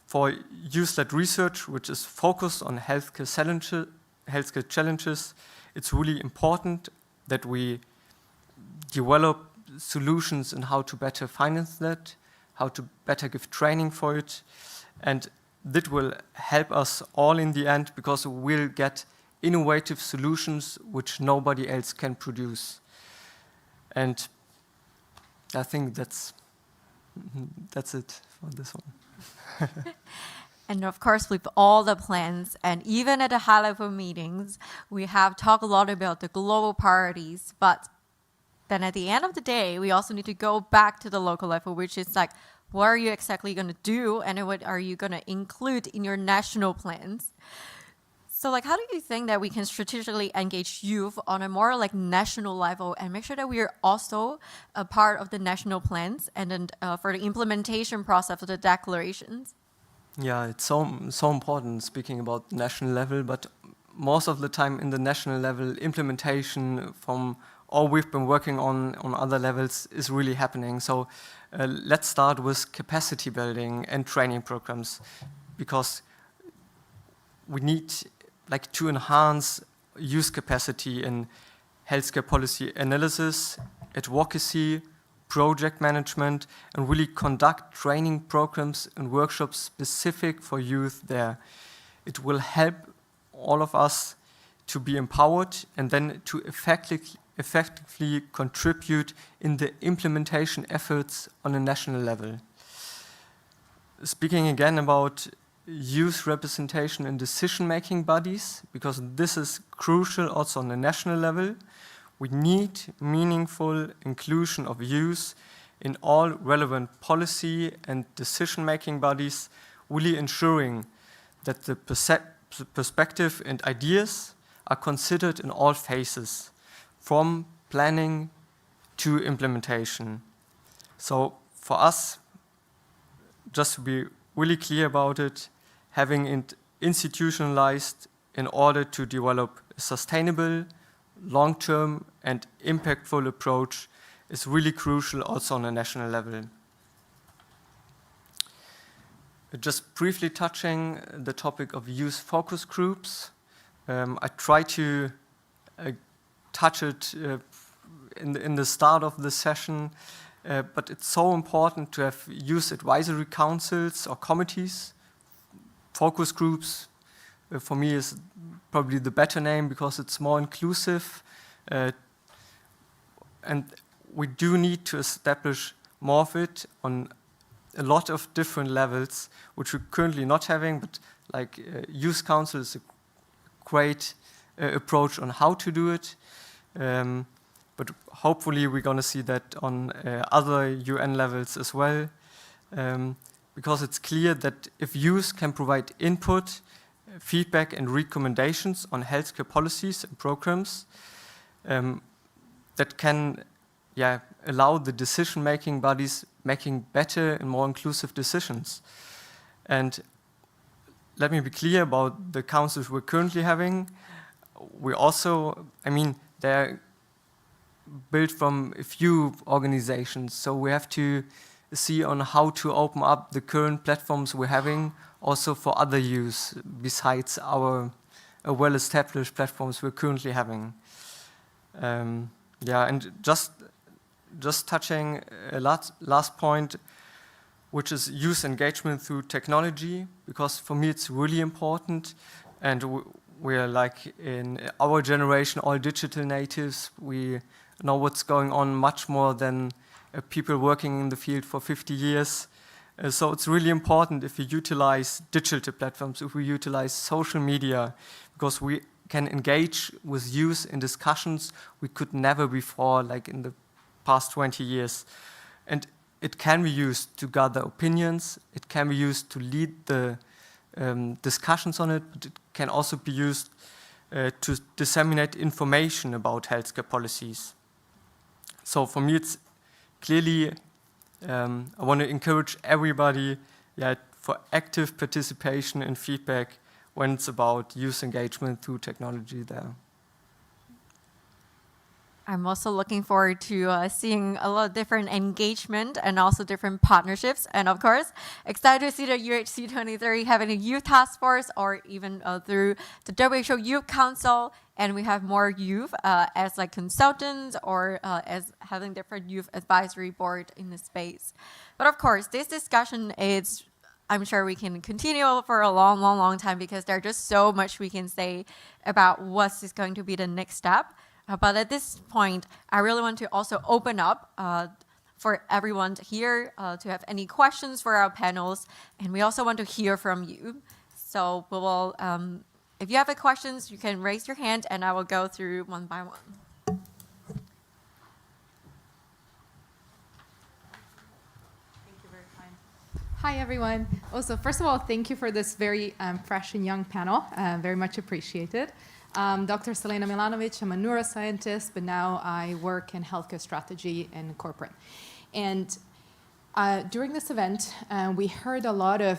for youth-led research, which is focused on healthcare challenges, it's really important that we develop solutions in how to better finance that, how to better give training for it. And that will help us all in the end, because we'll get innovative solutions which nobody else can produce. And I think that's it for this one. And of course, with all the plans, and even at the high-level meetings, we have talked a lot about the global priorities, but then at the end of the day, we also need to go back to the local level, which is like, what are you exactly going to do, and what are you going to include in your national plans? So like, how do you think that we can strategically engage youth on a more like national level and make sure that we are also a part of the national plans and then for the implementation process of the declarations? Yeah, it's so important speaking about national level, but most of the time in the national level, implementation from all we've been working on other levels is really happening. So let's start with capacity building and training programs, because we need like to enhance youth capacity in healthcare policy analysis, advocacy, project management, and really conduct training programs and workshops specific for youth there. It will help all of us to be empowered and then to effectively contribute in the implementation efforts on a national level. Speaking again about youth representation in decision-making bodies, because this is crucial also on a national level, we need meaningful inclusion of youth in all relevant policy and decision-making bodies, really ensuring that the perspective and ideas are considered in all phases, from planning to implementation. So for us, just to be really clear about it, having it institutionalized in order to develop a sustainable, long-term and impactful approach is really crucial also on a national level. Just briefly touching the topic of youth focus groups, I try to touch it in the start of the session, but it's so important to have youth advisory councils or committees. Focus groups, for me, is probably the better name because it's more inclusive. And we do need to establish more of it on a lot of different levels, which we're currently not having, but like youth council is a great approach on how to do it. But hopefully we're going to see that on other UN levels as well, because it's clear that if youth can provide input, feedback and recommendations on healthcare policies and programs, that can allow the decision-making bodies making better and more inclusive decisions. And let me be clear about the councils we're currently having. We also, they're built from a few organizations, so we have to see on how to open up the current platforms we're having also for other use besides our well-established platforms we're currently having. And just touching a last point, which is youth engagement through technology, because for me it's really important, and we're like in our generation all digital natives. We know what's going on much more than people working in the field for 50 years. So it's really important if we utilize digital platforms, if we utilize social media, because we can engage with youth in discussions we could never before, like in the past 20 years. And it can be used to gather opinions, it can be used to lead the discussions on it, but it can also be used to disseminate information about healthcare policies. So for me, it's clearly, I want to encourage everybody for active participation and feedback when it's about youth engagement through technology there. I'm also looking forward to seeing a lot of different engagement and also different partnerships. And of course, excited to see the UHC 2030 having a youth task force or even through the WHO Youth Council. And we have more youth as like consultants or as having different youth advisory board in the space. But of course, this discussion is, I'm sure we can continue for a long, long, long time because there's just so much we can say about what is going to be the next step. But at this point, I really want to also open up for everyone here to have any questions for our panels. And we also want to hear from you. So we will, if you have any questions, you can raise your hand and I will go through one by one. Thank you, very kind. Hi, everyone. Also, first of all, thank you for this very fresh and young panel. Very much appreciated. Dr. Selena Milanovic, I'm a neuroscientist, but now I work in healthcare strategy and corporate. And during this event, we heard a lot of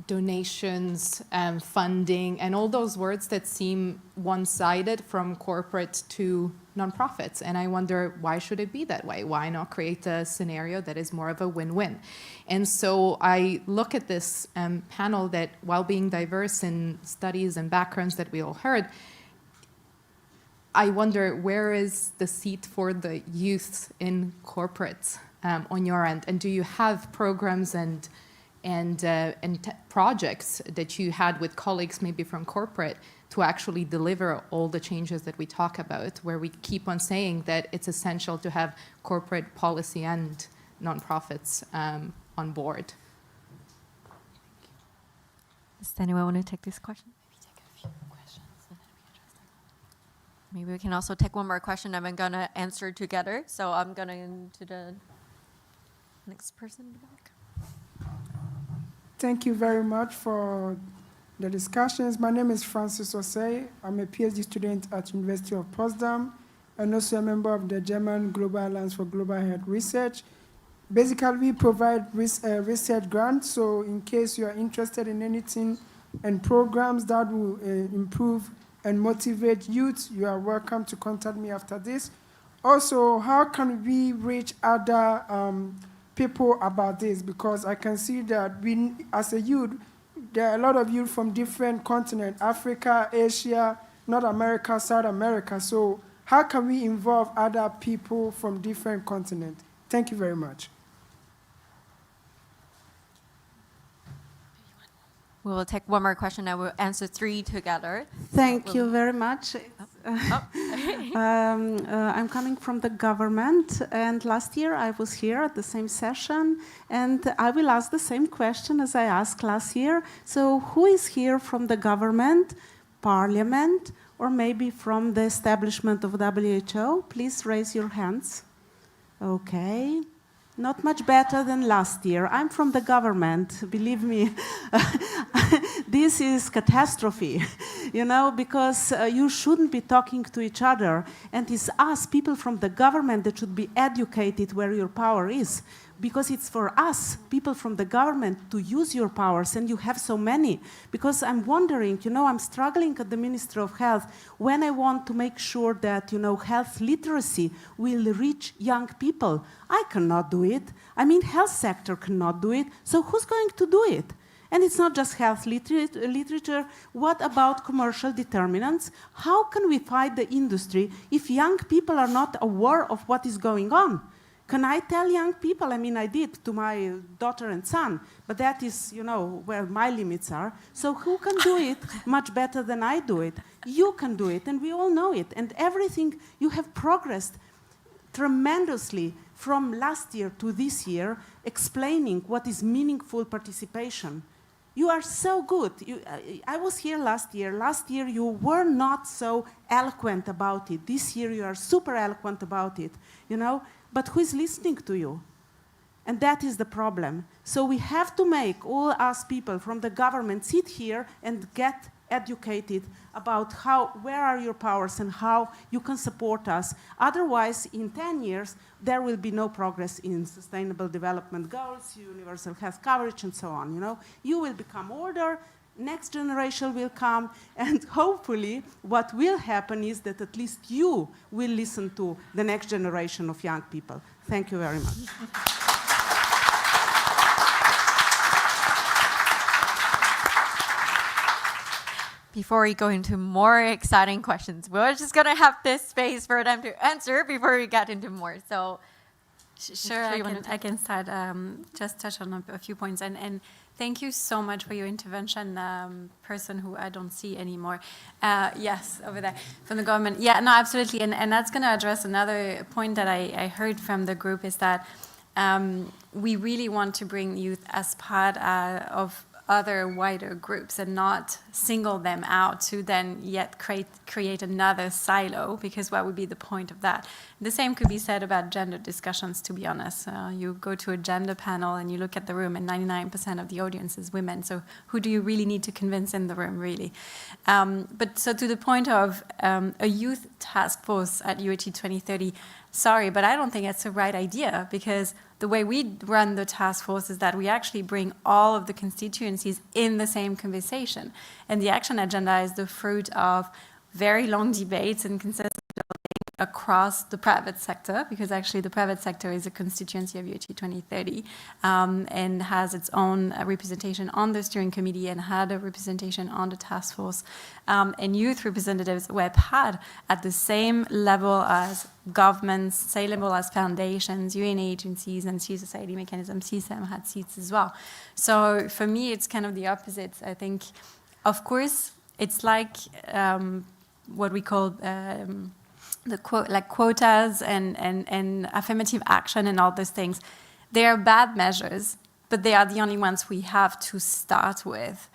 donations, funding, and all those words that seem one-sided from corporate to nonprofits. And I wonder, why should it be that way? Why not create a scenario that is more of a win-win? And so I look at this panel that, while being diverse in studies and backgrounds that we all heard, I wonder, where is the seat for the youth in corporates on your end? And do you have programs and projects that you had with colleagues maybe from corporate to actually deliver all the changes that we talk about, where we keep on saying that it's essential to have corporate policy and nonprofits on board? Does anyone want to take this question? Maybe take a few questions and then we address them. Maybe we can also take one more question and I'm going to answer together. So I'm going to the next person in the back. Thank you very much for the discussions. My name is Francis Osei. I'm a PhD student at University of Potsdam and also a member of the German Global Alliance for Global Health Research. Basically, we provide research grants, so in case you are interested in anything and programs that will improve and motivate youth, you are welcome to contact me after this. Also, how can we reach other people about this? Because I can see that we, as a youth, there are a lot of youth from different continents, Africa, Asia, North America, South America. So how can we involve other people from different continents? Thank you very much. We will take one more question and we'll answer 3 together. Thank you very much. I'm coming from the government, and last year I was here at the same session, and I will ask the same question as I asked last year. So who is here from the government, parliament, or maybe from the establishment of WHO? Please raise your hands. Okay. Not much better than last year. I'm from the government, believe me. This is catastrophe, you know, because you shouldn't be talking to each other. And it's us, people from the government, that should be educated where your power is. Because it's for us, people from the government, to use your powers, and you have so many. Because I'm wondering, you know, I'm struggling at the Ministry of Health when I want to make sure that, you know, health literacy will reach young people. I cannot do it. I mean, health sector cannot do it. So who's going to do it? And it's not just health literature. What about commercial determinants? How can we fight the industry if young people are not aware of what is going on? Can I tell young people? I mean, I did to my daughter and son, but that is, you know, where my limits are. So who can do it much better than I do it? You can do it, and we all know it. And everything, you have progressed tremendously from last year to this year, explaining what is meaningful participation. You are so good. I was here last year. Last year, you were not so eloquent about it. This year, you are super eloquent about it, you know? But who is listening to you? And that is the problem. So we have to make all us people from the government sit here and get educated about where are your powers and how you can support us. Otherwise, in 10 years, there will be no progress in Sustainable Development Goals, universal health coverage, and so on. You know, you will become older, next generation will come, and hopefully what will happen is that at least you will listen to the next generation of young people. Thank you very much. Before we go into more exciting questions, we're just going to have this space for them to answer before we get into more. So, sure, I can start, just touch on a few points. And thank you so much for your intervention, person who I don't see anymore. Yes, over there, from the government. Yeah, no, absolutely. And that's going to address another point that I heard from the group, is that we really want to bring youth as part of other wider groups and not single them out to then yet create another silo, because what would be the point of that? The same could be said about gender discussions, to be honest. You go to a gender panel and you look at the room and 99% of the audience is women, so who do you really need to convince in the room, really? But so to the point of a youth task force at UHE 2030, sorry, but I don't think it's the right idea, because the way we run the task force is that we actually bring all of the constituencies in the same conversation. And the action agenda is the fruit of very long debates and consensus building across the private sector, because actually the private sector is a constituency of UHC 2030 and has its own representation on the steering committee and had a representation on the task force. And youth representatives were had at the same level as governments, same level as foundations, UN agencies, and civil society mechanisms. CSAM had seats as well. So for me, it's kind of the opposite. I think, of course, it's like what we call quotas and affirmative action and all those things. They are bad measures, but they are the only ones we have to start with.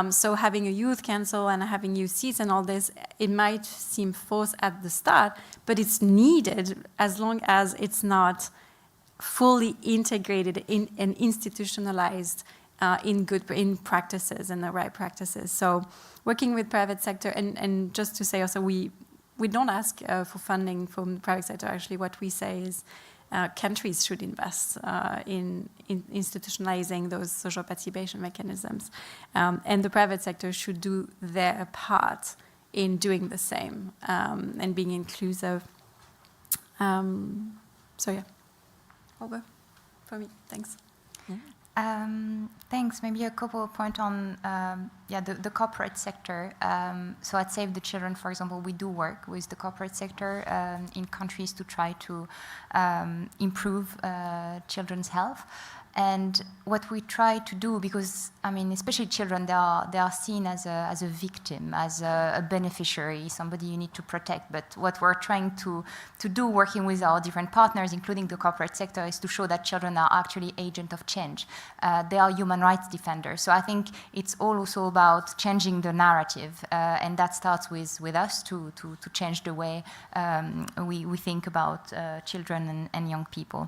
So having a youth council and having youth seats and all this, it might seem forced at the start, but it's needed as long as it's not fully integrated in and institutionalized in practices and the right practices. So working with private sector, and just to say also, we don't ask for funding from the private sector. Actually, what we say is countries should invest in institutionalizing those social participation mechanisms. And the private sector should do their part in doing the same and being inclusive. So yeah, over for me. Thanks. Thanks. Maybe a couple of points on the corporate sector. So at Save the Children, for example, we do work with the corporate sector in countries to try to improve children's health. And what we try to do, because I mean, especially children, they are seen as a victim, as a beneficiary, somebody you need to protect. But what we're trying to do, working with our different partners, including the corporate sector, is to show that children are actually agents of change. They are human rights defenders. So I think it's all also about changing the narrative, and that starts with us to change the way we think about children and young people.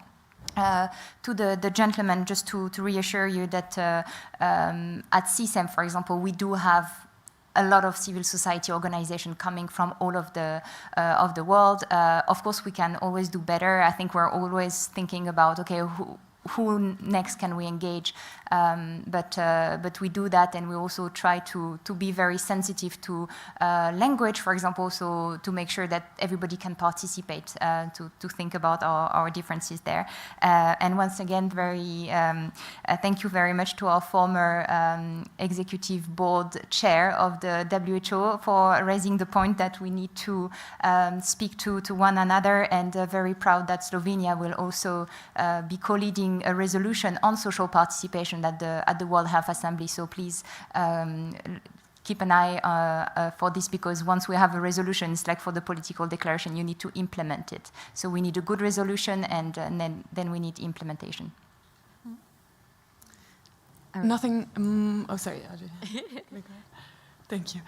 To the gentleman, just to reassure you that at CSAM, for example, we do have a lot of civil society organizations coming from all of the world. Of course, we can always do better. I think we're always thinking about, okay, who next can we engage? But we do that, and we also try to be very sensitive to language, for example, so to make sure that everybody can participate, to think about our differences there. And once again, thank you very much to our former executive board chair of the WHO for raising the point that we need to speak to one another, and very proud that Slovenia will also be co-leading a resolution on social participation at the World Health Assembly. So please keep an eye for this, because once we have a resolution, it's like for the political declaration, you need to implement it. So we need a good resolution, and then we need implementation. Nothing. Oh, sorry, Audrey. Thank you.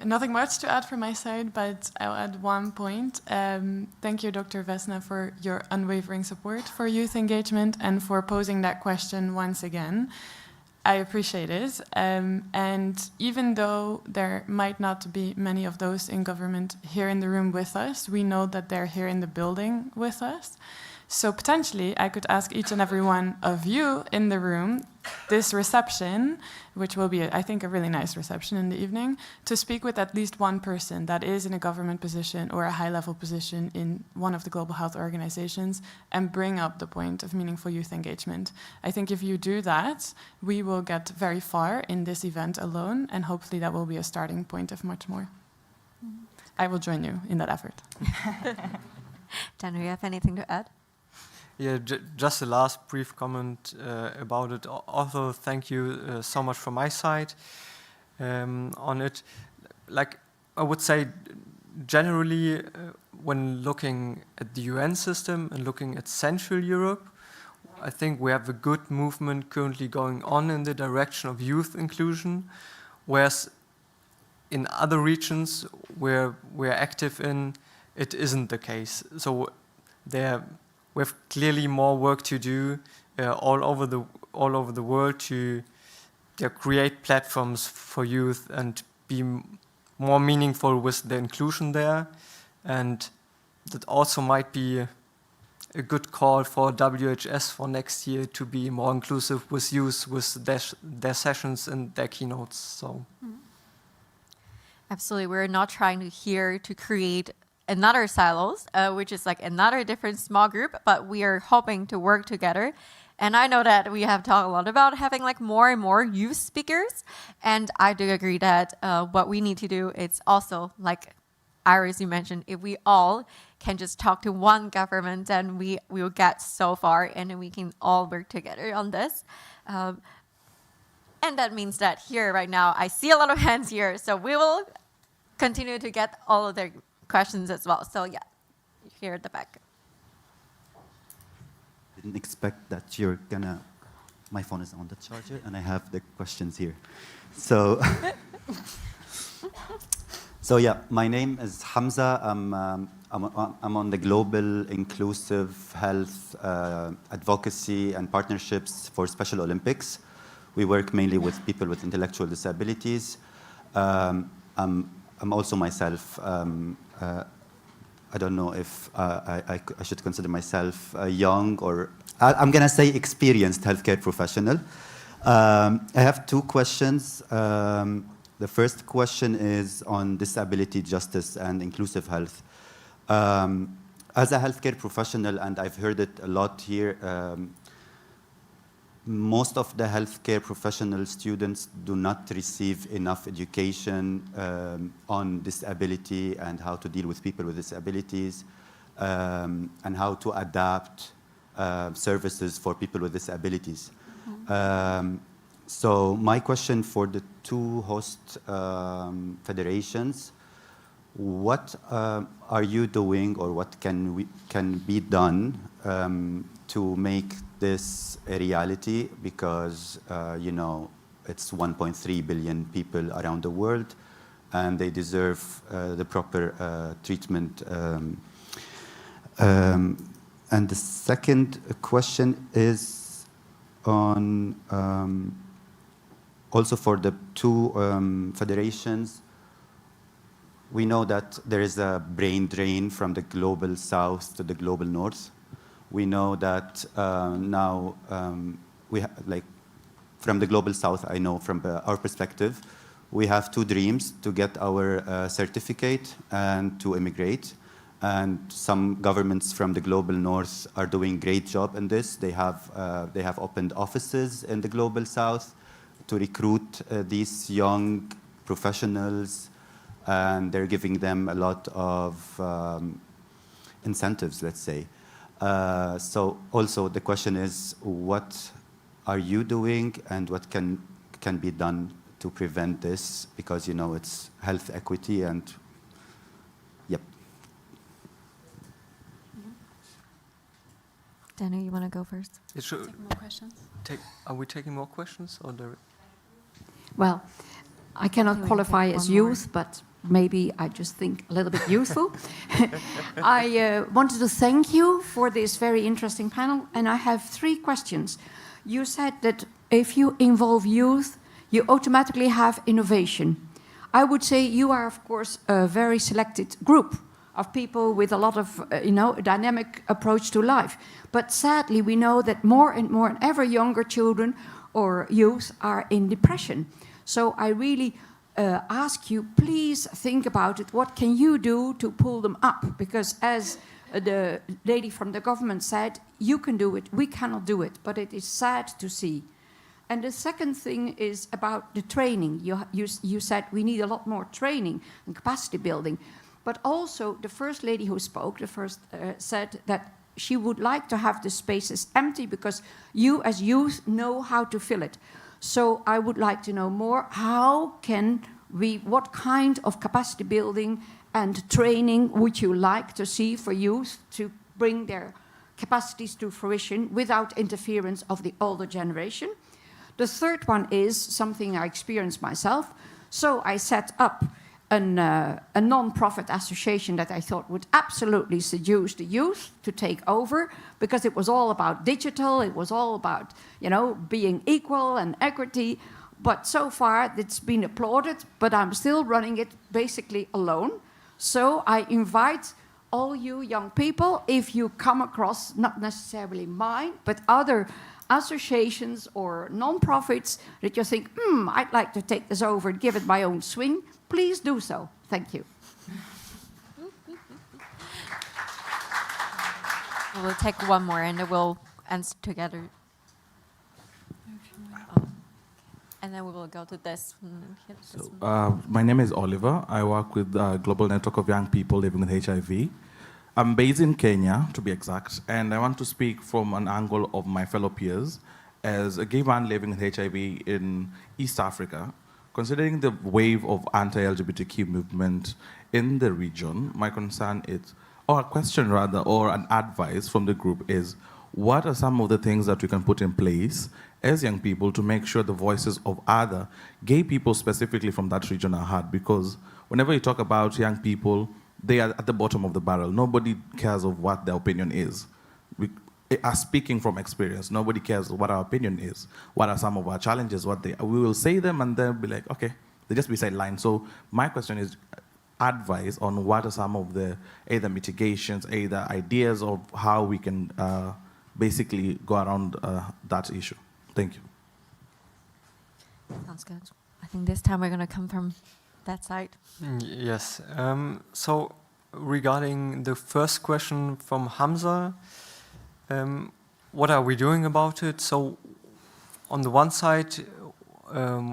Nothing much to add from my side, but I'll add one point. Thank you, Dr. Vesna, for your unwavering support for youth engagement and for posing that question once again. I appreciate it. And even though there might not be many of those in government here in the room with us, we know that they're here in the building with us. So potentially, I could ask each and every one of you in the room this reception, which will be, I think, a really nice reception in the evening, to speak with at least one person that is in a government position or a high-level position in one of the global health organizations and bring up the point of meaningful youth engagement. I think if you do that, we will get very far in this event alone, and hopefully that will be a starting point of much more. I will join you in that effort. Dan, do you have anything to add? Yeah, just a last brief comment about it. Also, thank you so much from my side on it. Like, I would say, generally, when looking at the UN system and looking at Central Europe, I think we have a good movement currently going on in the direction of youth inclusion, whereas in other regions where we're active in, it isn't the case. So we have clearly more work to do all over the world to create platforms for youth and be more meaningful with the inclusion there. And that also might be a good call for WHS for next year to be more inclusive with youth, with their sessions and their keynotes. So. Absolutely, we're not trying to create another silos, which is like another different small group, but we are hoping to work together. And I know that we have talked a lot about having like more and more youth speakers. And I do agree that what we need to do is also, like Iris, you mentioned, if we all can just talk to one government, then we will get so far, and then we can all work together on this. And that means that here right now, I see a lot of hands here, so we will continue to get all of their questions as well. So yeah, here at the back. Didn't expect that you're gonna, my phone is on the charger and I have the questions here. So, so yeah, my name is Hamza. I'm on the Global Inclusive Health Advocacy and Partnerships for Special Olympics. We work mainly with people with intellectual disabilities. I'm also myself, I don't know if I should consider myself young or, I'm gonna say experienced healthcare professional. I have two questions. The first question is on disability justice and inclusive health. As a healthcare professional, and I've heard it a lot here, most of the healthcare professional students do not receive enough education on disability and how to deal with people with disabilities and how to adapt services for people with disabilities. So my question for the two host federations, what are you doing or what can be done to make this a reality? Because, you know, it's 1.3 billion people around the world and they deserve the proper treatment. And the second question is on, also for the two federations, we know that there is a brain drain from the global south to the global north. We know that now, like from the global south, I know from our perspective, we have two dreams: to get our certificate and to immigrate. And some governments from the global north are doing a great job in this. They have opened offices in the global south to recruit these young professionals, and they're giving them a lot of incentives, let's say. So also the question is, what are you doing and what can be done to prevent this? Because, you know, it's health equity and, yep. Daniel, you want to go first? Take more questions? Are we taking more questions? Or Well, I cannot qualify as youth, but maybe I just think a little bit youthful. I wanted to thank you for this very interesting panel, and I have three questions. You said that if you involve youth, you automatically have innovation. I would say you are, of course, a very selected group of people with a lot of, a dynamic approach to life. But sadly, we know that more and ever younger children or youth are in depression. So I really ask you, please think about it. What can you do to pull them up? Because as the lady from the government said, you can do it, we cannot do it, but it is sad to see. And the second thing is about the training. You said we need a lot more training and capacity building. But also the first lady who spoke, said that she would like to have the spaces empty because you as youth know how to fill it. So I would like to know more, what kind of capacity building and training would you like to see for youth to bring their capacities to fruition without interference of the older generation? The third one is something I experienced myself. So I set up a non-profit association that I thought would absolutely seduce the youth to take over, because it was all about digital, it was all about, being equal and equity. But so far it's been applauded, but I'm still running it basically alone. So I invite all you young people, if you come across not necessarily mine, but other associations or non-profits that you think, I'd like to take this over and give it my own swing, please do so. Thank you. We'll take one more and then we'll answer together. And then we will go to this. My name is Oliver. I work with the Global Network of Young People Living with HIV. I'm based in Kenya, to be exact, and I want to speak from an angle of my fellow peers as a gay man living with HIV in East Africa. Considering the wave of anti-LGBTQ movement in the region, my concern is, or a question rather, or an advice from the group is, what are some of the things that we can put in place as young people to make sure the voices of other gay people specifically from that region are heard? Because whenever you talk about young people, they are at the bottom of the barrel. Nobody cares of what their opinion is. We are speaking from experience. Nobody cares what our opinion is. What are some of our challenges? We will say them and they'll be like, okay, they just be sidelined. So my question is advice on what are some of the either mitigations, either ideas of how we can basically go around that issue. Thank you. Sounds good. I think this time we're going to come from that side. Yes. So regarding the first question from Hamza, what are we doing about it? So on the one side,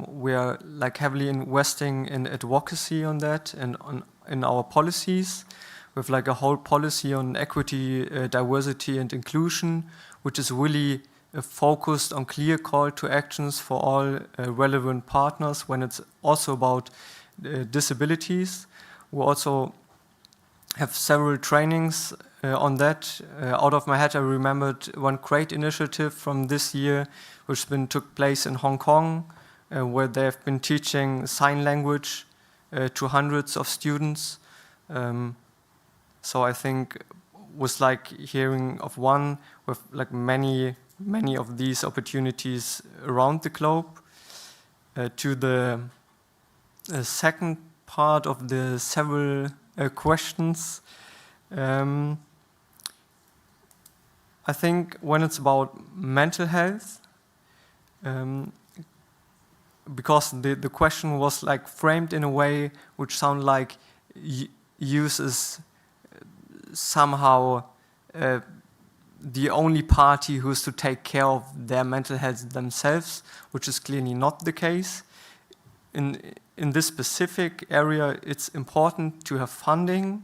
we are like heavily investing in advocacy on that and in our policies. We have like a whole policy on equity, diversity and inclusion, which is really focused on clear call to actions for all relevant partners when it's also about disabilities. We also have several trainings on that. Out of my head, I remembered one great initiative from this year, which took place in Hong Kong, where they have been teaching sign language to hundreds of students. So I think was like hearing of one with like many of these opportunities around the globe. To the second part of the several questions, I think when it's about mental health, because the question was like framed in a way which sound like youth is somehow the only party who is to take care of their mental health themselves, which is clearly not the case. In this specific area, it's important to have funding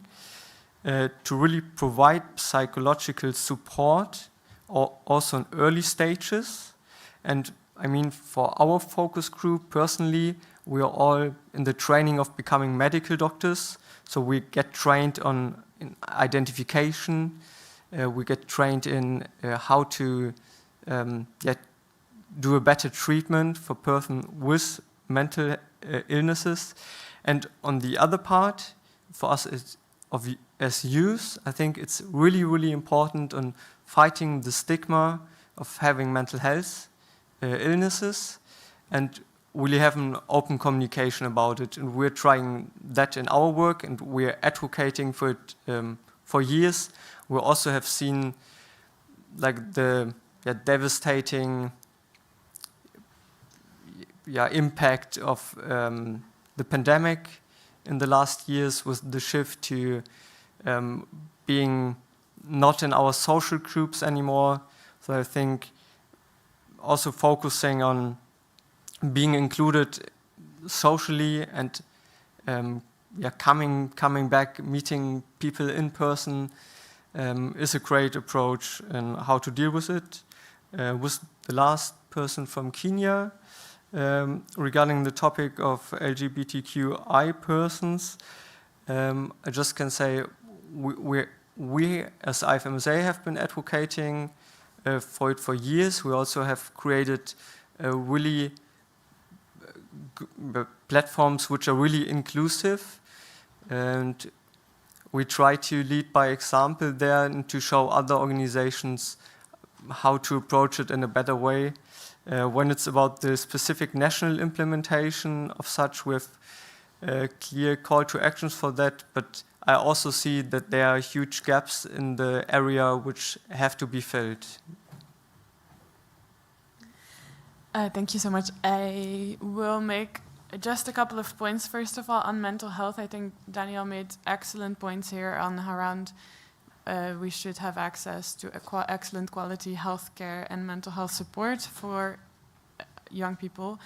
to really provide psychological support, also in early stages. And I mean, for our focus group, personally, we are all in the training of becoming medical doctors. So we get trained in identification. We get trained in how to do a better treatment for person with mental illnesses. And on the other part, for us as youth, I think it's really, really important on fighting the stigma of having mental health illnesses and really have an open communication about it. And we're trying that in our work, and we're advocating for it for years. We also have seen like the devastating impact of the pandemic in the last years with the shift to being not in our social groups anymore. So I think also focusing on being included socially and coming back, meeting people in person is a great approach in how to deal with it. With the last person from Kenya, regarding the topic of LGBTQI persons, I just can say we as IFMSA have been advocating for it for years. We also have created really platforms which are really inclusive, and we try to lead by example there and to show other organizations how to approach it in a better way. When it's about the specific national implementation of such, with clear call to actions for that, but I also see that there are huge gaps in the area which have to be filled. Thank you so much. I will make just a couple of points. First of all, on mental health, I think Daniel made excellent points here on around we should have access to excellent quality healthcare and mental health support for young people.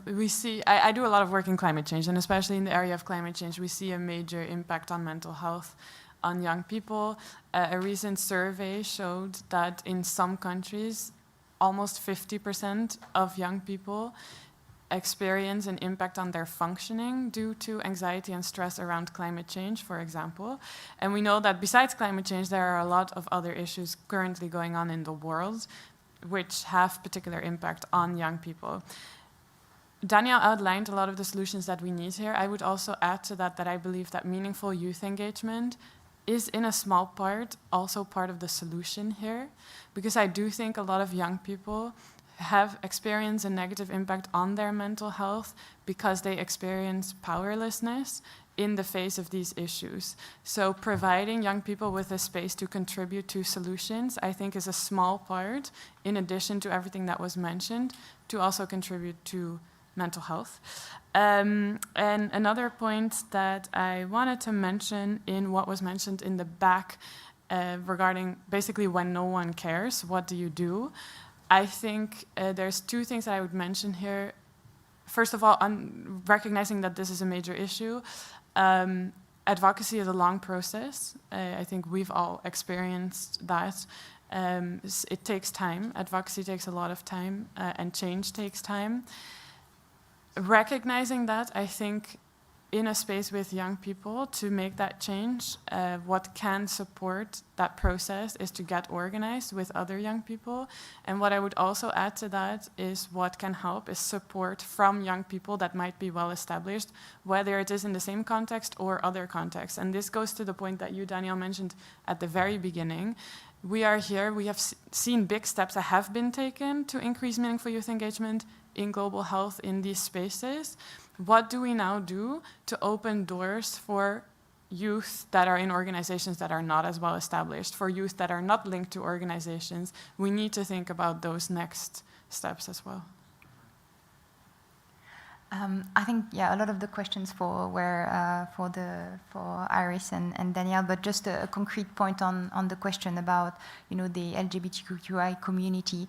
We see, I do a lot of work in climate change, and especially in the area of climate change, we see a major impact on mental health on young people. A recent survey showed that in some countries, almost 50% of young people experience an impact on their functioning due to anxiety and stress around climate change, for example. And we know that besides climate change, there are a lot of other issues currently going on in the world which have particular impact on young people. Danielle outlined a lot of the solutions that we need here. I would also add to that I believe that meaningful youth engagement is in a small part also part of the solution here, because I do think a lot of young people have experienced a negative impact on their mental health because they experience powerlessness in the face of these issues. So providing young people with a space to contribute to solutions, I think, is a small part, in addition to everything that was mentioned, to also contribute to mental health. And another point that I wanted to mention in what was mentioned in the back regarding basically when no one cares, what do you do? I think there's two things that I would mention here. First of all, recognizing that this is a major issue. Advocacy is a long process. I think we've all experienced that. It takes time. Advocacy takes a lot of time, and change takes time. Recognizing that, I think, in a space with young people, to make that change, what can support that process is to get organized with other young people. And what I would also add to that is what can help is support from young people that might be well established, whether it is in the same context or other contexts. And this goes to the point that you, Danielle, mentioned at the very beginning. We are here, we have seen big steps that have been taken to increase meaningful youth engagement in global health in these spaces. What do we now do to open doors for youth that are in organizations that are not as well established, for youth that are not linked to organizations? We need to think about those next steps as well. I think, yeah, a lot of the questions were for Iris and Danielle, but just a concrete point on the question about, you know, the LGBTQI community.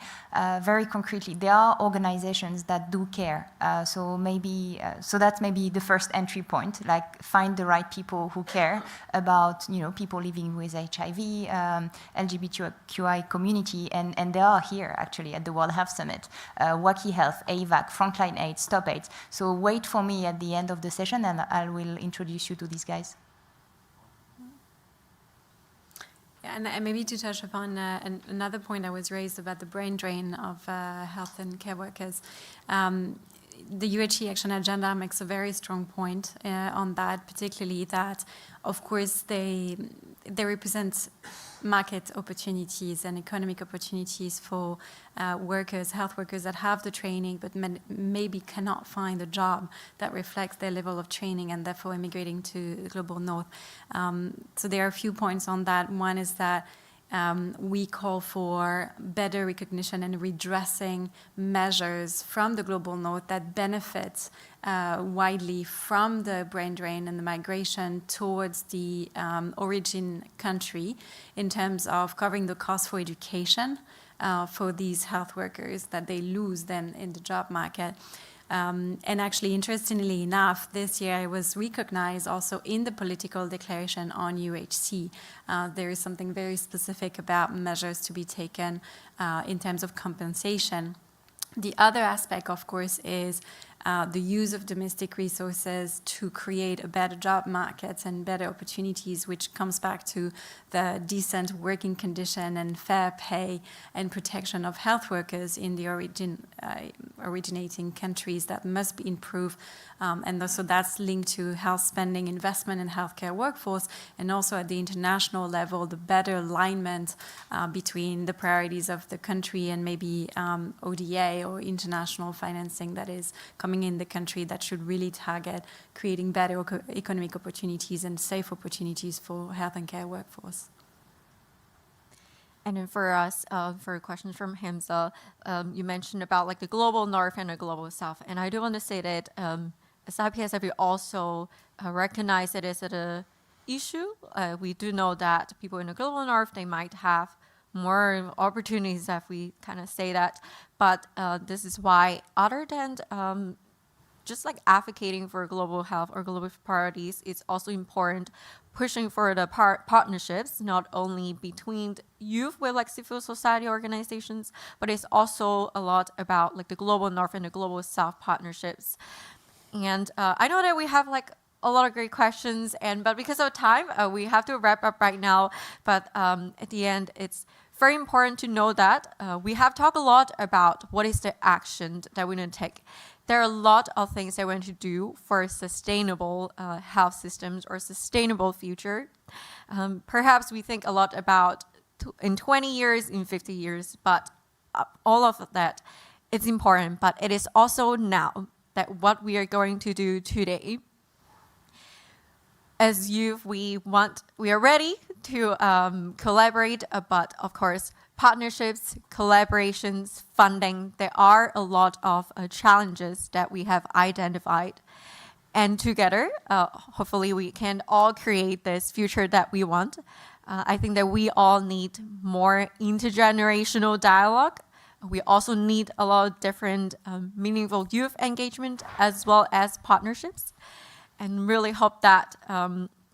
Very concretely, there are organizations that do care. So that's maybe the first entry point. Like, find the right people who care about, you know, people living with HIV, LGBTQI community, and they are here actually at the World Health Summit. Wacky Health, AVAC, Frontline AIDS, Stop AIDS. So wait for me at the end of the session, and I will introduce you to these guys. Yeah, and maybe to touch upon another point that was raised about the brain drain of health and care workers. The UHC Action Agenda makes a very strong point on that, particularly that, of course, they represent market opportunities and economic opportunities for workers, health workers that have the training but maybe cannot find a job that reflects their level of training and therefore immigrating to the global north. So there are a few points on that. One is that we call for better recognition and redressing measures from the global north that benefit widely from the brain drain and the migration towards the origin country in terms of covering the cost for education for these health workers that they lose then in the job market. And actually, interestingly enough, this year I was recognized also in the political declaration on UHC. There is something very specific about measures to be taken in terms of compensation. The other aspect, of course, is the use of domestic resources to create a better job market and better opportunities, which comes back to the decent working condition and fair pay and protection of health workers in the originating countries that must be improved. And so that's linked to health spending, investment in healthcare workforce, and also at the international level, the better alignment between the priorities of the country and maybe ODA or international financing that is coming in the country that should really target creating better economic opportunities and safe opportunities for health and care workforce. And then for us, for questions from Hamza, you mentioned about like the global north and the global south. And I do want to say that as IPSF, we also recognize it as a issue. We do know that people in the global north, they might have more opportunities if we kind of say that. But this is why, other than just like advocating for global health or global priorities, it's also important pushing for the partnerships, not only between youth with like civil society organizations, but it's also a lot about like the global north and the global south partnerships. And I know that we have like a lot of great questions, but because of time, we have to wrap up right now. But at the end, it's very important to know that we have talked a lot about what is the action that we need to take. There are a lot of things that we want to do for sustainable health systems or sustainable future. Perhaps we think a lot about in 20 years, in 50 years, but all of that, it's important. But it is also now that what we are going to do today. As youth, we are ready to collaborate, but of course, partnerships, collaborations, funding, there are a lot of challenges that we have identified. And together, hopefully we can all create this future that we want. I think that we all need more intergenerational dialogue. We also need a lot of different meaningful youth engagement as well as partnerships. And really hope that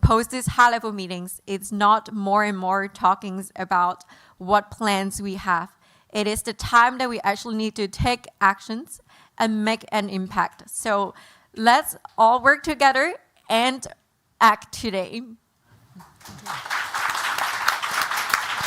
post these high-level meetings, it's not more and more talkings about what plans we have. It is the time that we actually need to take actions and make an impact. So let's all work together and act today.